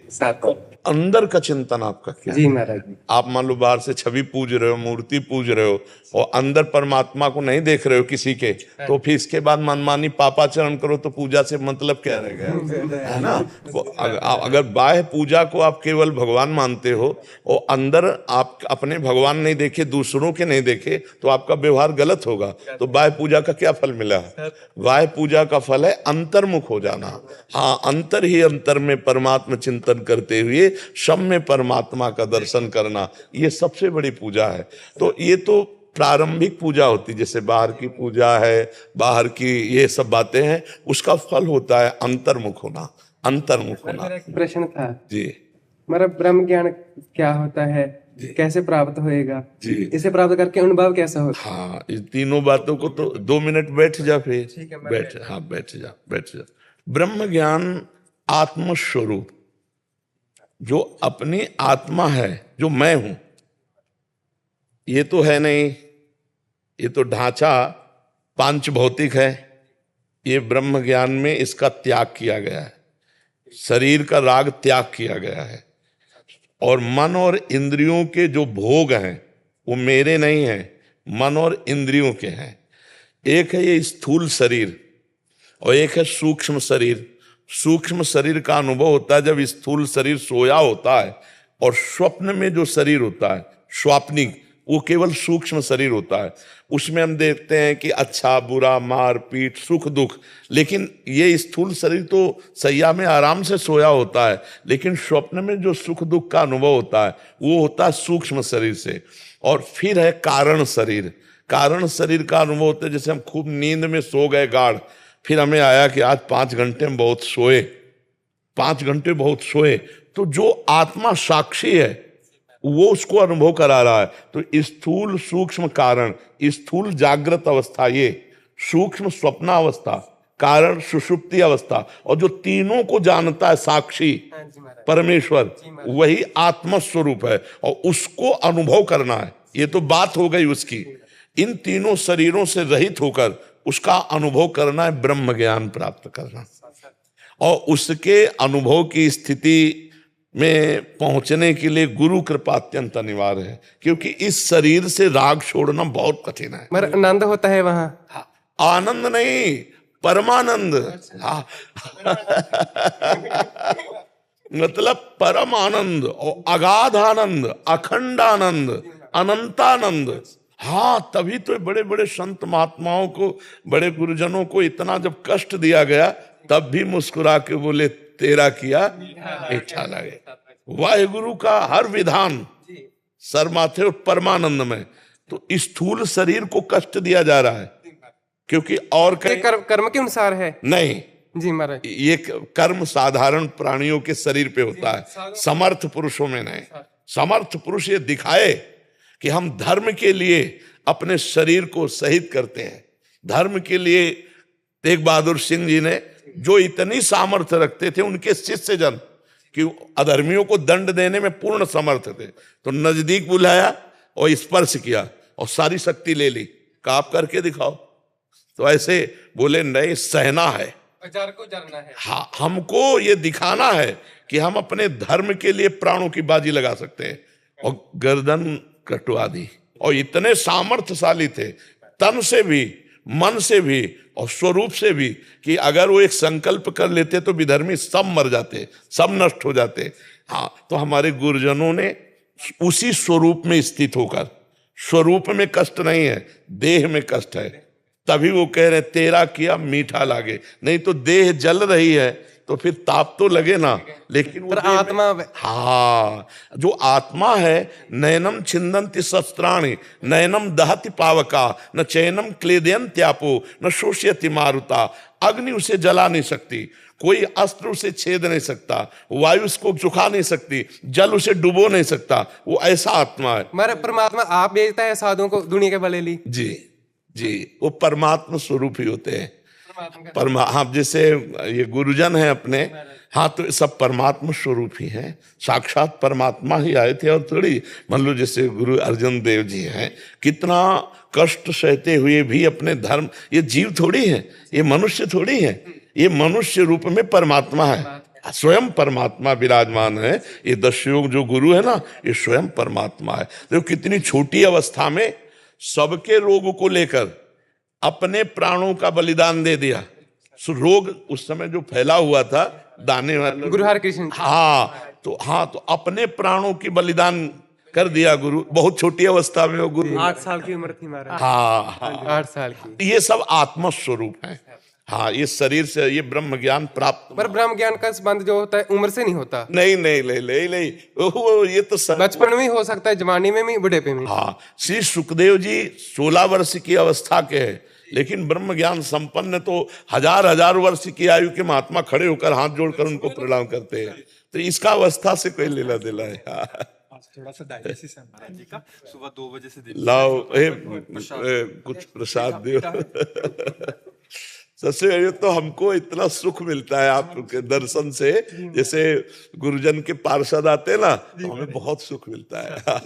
अंदर का चिंतन आपका क्या जी महाराज। आप मान लो बाहर से छवि पूज रहे हो, मूर्ति पूज रहे हो और अंदर परमात्मा को नहीं देख रहे हो किसी के, तो फिर इसके बाद मनमानी पापाचरण करो तो पूजा से मतलब क्या रह गया, है ना। अगर बाह्य पूजा को आप केवल भगवान मानते हो और अंदर आप अपने भगवान नहीं देखे, दूसरों के नहीं देखे, तो आपका व्यवहार गलत होगा। तो बाह्य पूजा का क्या फल मिला है? बाह्य पूजा का फल है अंतर्मुख हो जाना। हाँ, अंतर ही अंतर में परमात्मा चिंतन करते हुए सब में परमात्मा का दर्शन करना, ये सबसे बड़ी पूजा है। तो ये तो प्रारंभिक पूजा होती, जैसे बाहर की पूजा है, बाहर की ये सब बातें हैं, उसका फल होता है अंतर्मुख होना, अंतर्मुख होना। मेरा एक प्रश्न था जी, मेरा ब्रह्म ज्ञान क्या होता है, कैसे प्राप्त होएगा जी, इसे प्राप्त करके अनुभव कैसा होता? हाँ, इस तीनों बातों को तो 2 मिनट बैठ जा, फिर बैठ, हाँ बैठ जा। ब्रह्म ज्ञान आत्मस्वरूप, जो अपनी आत्मा है, जो मैं हूं, ये तो है नहीं, ये तो ढांचा पांच भौतिक है। ये ब्रह्म ज्ञान में इसका त्याग किया गया है, शरीर का राग त्याग किया गया है, और मन और इंद्रियों के जो भोग हैं वो मेरे नहीं हैं, मन और इंद्रियों के हैं। एक है ये स्थूल शरीर और एक है सूक्ष्म शरीर। सूक्ष्म शरीर का अनुभव होता है जब स्थूल शरीर सोया होता है, और स्वप्न में जो शरीर होता है स्वाप्निक, वो केवल सूक्ष्म शरीर होता है। उसमें हम देखते हैं कि अच्छा बुरा, मार पीट, सुख दुख, लेकिन ये स्थूल शरीर तो सैया में आराम से सोया होता है, लेकिन स्वप्न में जो सुख दुख का अनुभव होता है वो होता है सूक्ष्म शरीर से। और फिर है कारण शरीर। कारण शरीर का अनुभव होता है जैसे हम खूब नींद में सो गए गाढ़, फिर हमें आया कि आज 5 घंटे में बहुत सोए, 5 घंटे बहुत सोए, तो जो आत्मा साक्षी है वो उसको अनुभव करा रहा है। तो स्थूल सूक्ष्म कारण, स्थूल जागृत अवस्था ये, सूक्ष्म स्वप्नावस्था, कारण सुषुप्ति अवस्था, और जो तीनों को जानता है साक्षी परमेश्वर, वही आत्म स्वरूप है, और उसको अनुभव करना है। ये तो बात हो गई उसकी। इन तीनों शरीरों से रहित होकर उसका अनुभव करना है, ब्रह्म ज्ञान प्राप्त करना, और उसके अनुभव की स्थिति में पहुंचने के लिए गुरु कृपा अत्यंत अनिवार्य है, क्योंकि इस शरीर से राग छोड़ना बहुत कठिन है। मगर आनंद होता है वहां? आनंद नहीं, परमानंद। हाँ। मतलब परम आनंद और अगाध आनंद, अखंड आनंद, अनंतानंद। हाँ, तभी तो बड़े बड़े संत महात्माओं को, बड़े गुरुजनों को इतना जब कष्ट दिया गया, तब भी मुस्कुरा के बोले तेरा किया इच्छा लगे। वाहिगुरु का हर विधान सर माथे और परमानंद में। तो स्थूल शरीर को कष्ट दिया जा रहा है, क्योंकि और कर्म के अनुसार है नहीं जी महाराज। ये कर्म साधारण प्राणियों के शरीर पे होता है, समर्थ पुरुषों में नहीं। समर्थ पुरुष ये दिखाए कि हम धर्म के लिए अपने शरीर को शहीद करते हैं। धर्म के लिए तेग बहादुर सिंह जी ने जो इतनी सामर्थ्य रखते थे, उनके शिष्य जन कि अधर्मियों को दंड देने में पूर्ण समर्थ थे, तो नजदीक बुलाया और स्पर्श किया और सारी शक्ति ले ली, कहा आप करके दिखाओ। तो ऐसे बोले नहीं, सहना है, जार को जरना है। हाँ, हमको ये दिखाना है कि हम अपने धर्म के लिए प्राणों की बाजी लगा सकते हैं। और गर्दन कटवा दी। और इतने सामर्थ्यशाली थे, तन से भी, मन से भी और स्वरूप से भी, कि अगर वो एक संकल्प कर लेते तो विधर्मी सब मर जाते, सब नष्ट हो जाते। हाँ, तो हमारे गुरुजनों ने उसी स्वरूप में स्थित होकर, स्वरूप में कष्ट नहीं है, देह में कष्ट है, तभी वो कह रहे तेरा किया मीठा लागे। नहीं तो देह जल रही है तो फिर ताप तो लगे ना, लेकिन वो आत्मा, हाँ, जो आत्मा है, नयनम छिंदन्ति शस्त्राणि नयनम दहति पावका न चैनम क्लेदयन्त्यापो न शोष्यति मारुता। अग्नि उसे जला नहीं सकती, कोई अस्त्र उसे छेद नहीं सकता, वायु उसको सुखा नहीं सकती, जल उसे डुबो नहीं सकता। वो ऐसा आत्मा है। हमारा परमात्मा आप भेजता है साधुओं को दुनिया के भले ली। जी जी, वो परमात्मा स्वरूप ही होते हैं। हाँ, जैसे ये गुरुजन है अपने, हाँ, तो सब परमात्मा स्वरूप ही हैं, साक्षात परमात्मा ही आए थे। और थोड़ी मान लो जैसे गुरु अर्जन देव जी हैं, कितना कष्ट सहते हुए भी अपने धर्म, ये जीव थोड़ी है, ये मनुष्य थोड़ी है, ये मनुष्य रूप में परमात्मा है, स्वयं परमात्मा विराजमान है। ये दशयोग जो गुरु है ना, ये स्वयं परमात्मा है। देखो कितनी छोटी अवस्था में सबके रोग को लेकर अपने प्राणों का बलिदान दे दिया। रोग उस समय जो फैला हुआ था, दाने वाला गुरु हरकृष्ण, हाँ, तो अपने प्राणों की बलिदान कर दिया गुरु। बहुत छोटी अवस्था में वो गुरु, 8 साल की उम्र थी महाराज। हाँ, 8 साल की। ये सब आत्म स्वरूप है। हाँ, ये शरीर से ये ब्रह्म ज्ञान प्राप्त, पर ब्रह्म ज्ञान का संबंध जो होता है उम्र से नहीं होता। नहीं नहीं नहीं नहीं नहीं, वो ये तो बचपन में हो सकता है, जवानी में भी, बुढ़ेपे में। हाँ, श्री सुखदेव जी 16 वर्ष की अवस्था के हैं, लेकिन ब्रह्म ज्ञान संपन्न तो हजार हजार वर्ष की आयु के महात्मा खड़े होकर हाथ जोड़कर उनको प्रणाम करते हैं। तो इसका अवस्था से कोई लेला दिला है। थोड़ा सा डायलिसिस है महाराज जी का, सुबह 2 बजे से लाओ कुछ प्रसाद दो। सबसे पहले तो हमको इतना सुख मिलता है आपके दर्शन से, जैसे गुरुजन के पार्षद आते हैं ना, तो हमें बहुत सुख मिलता है।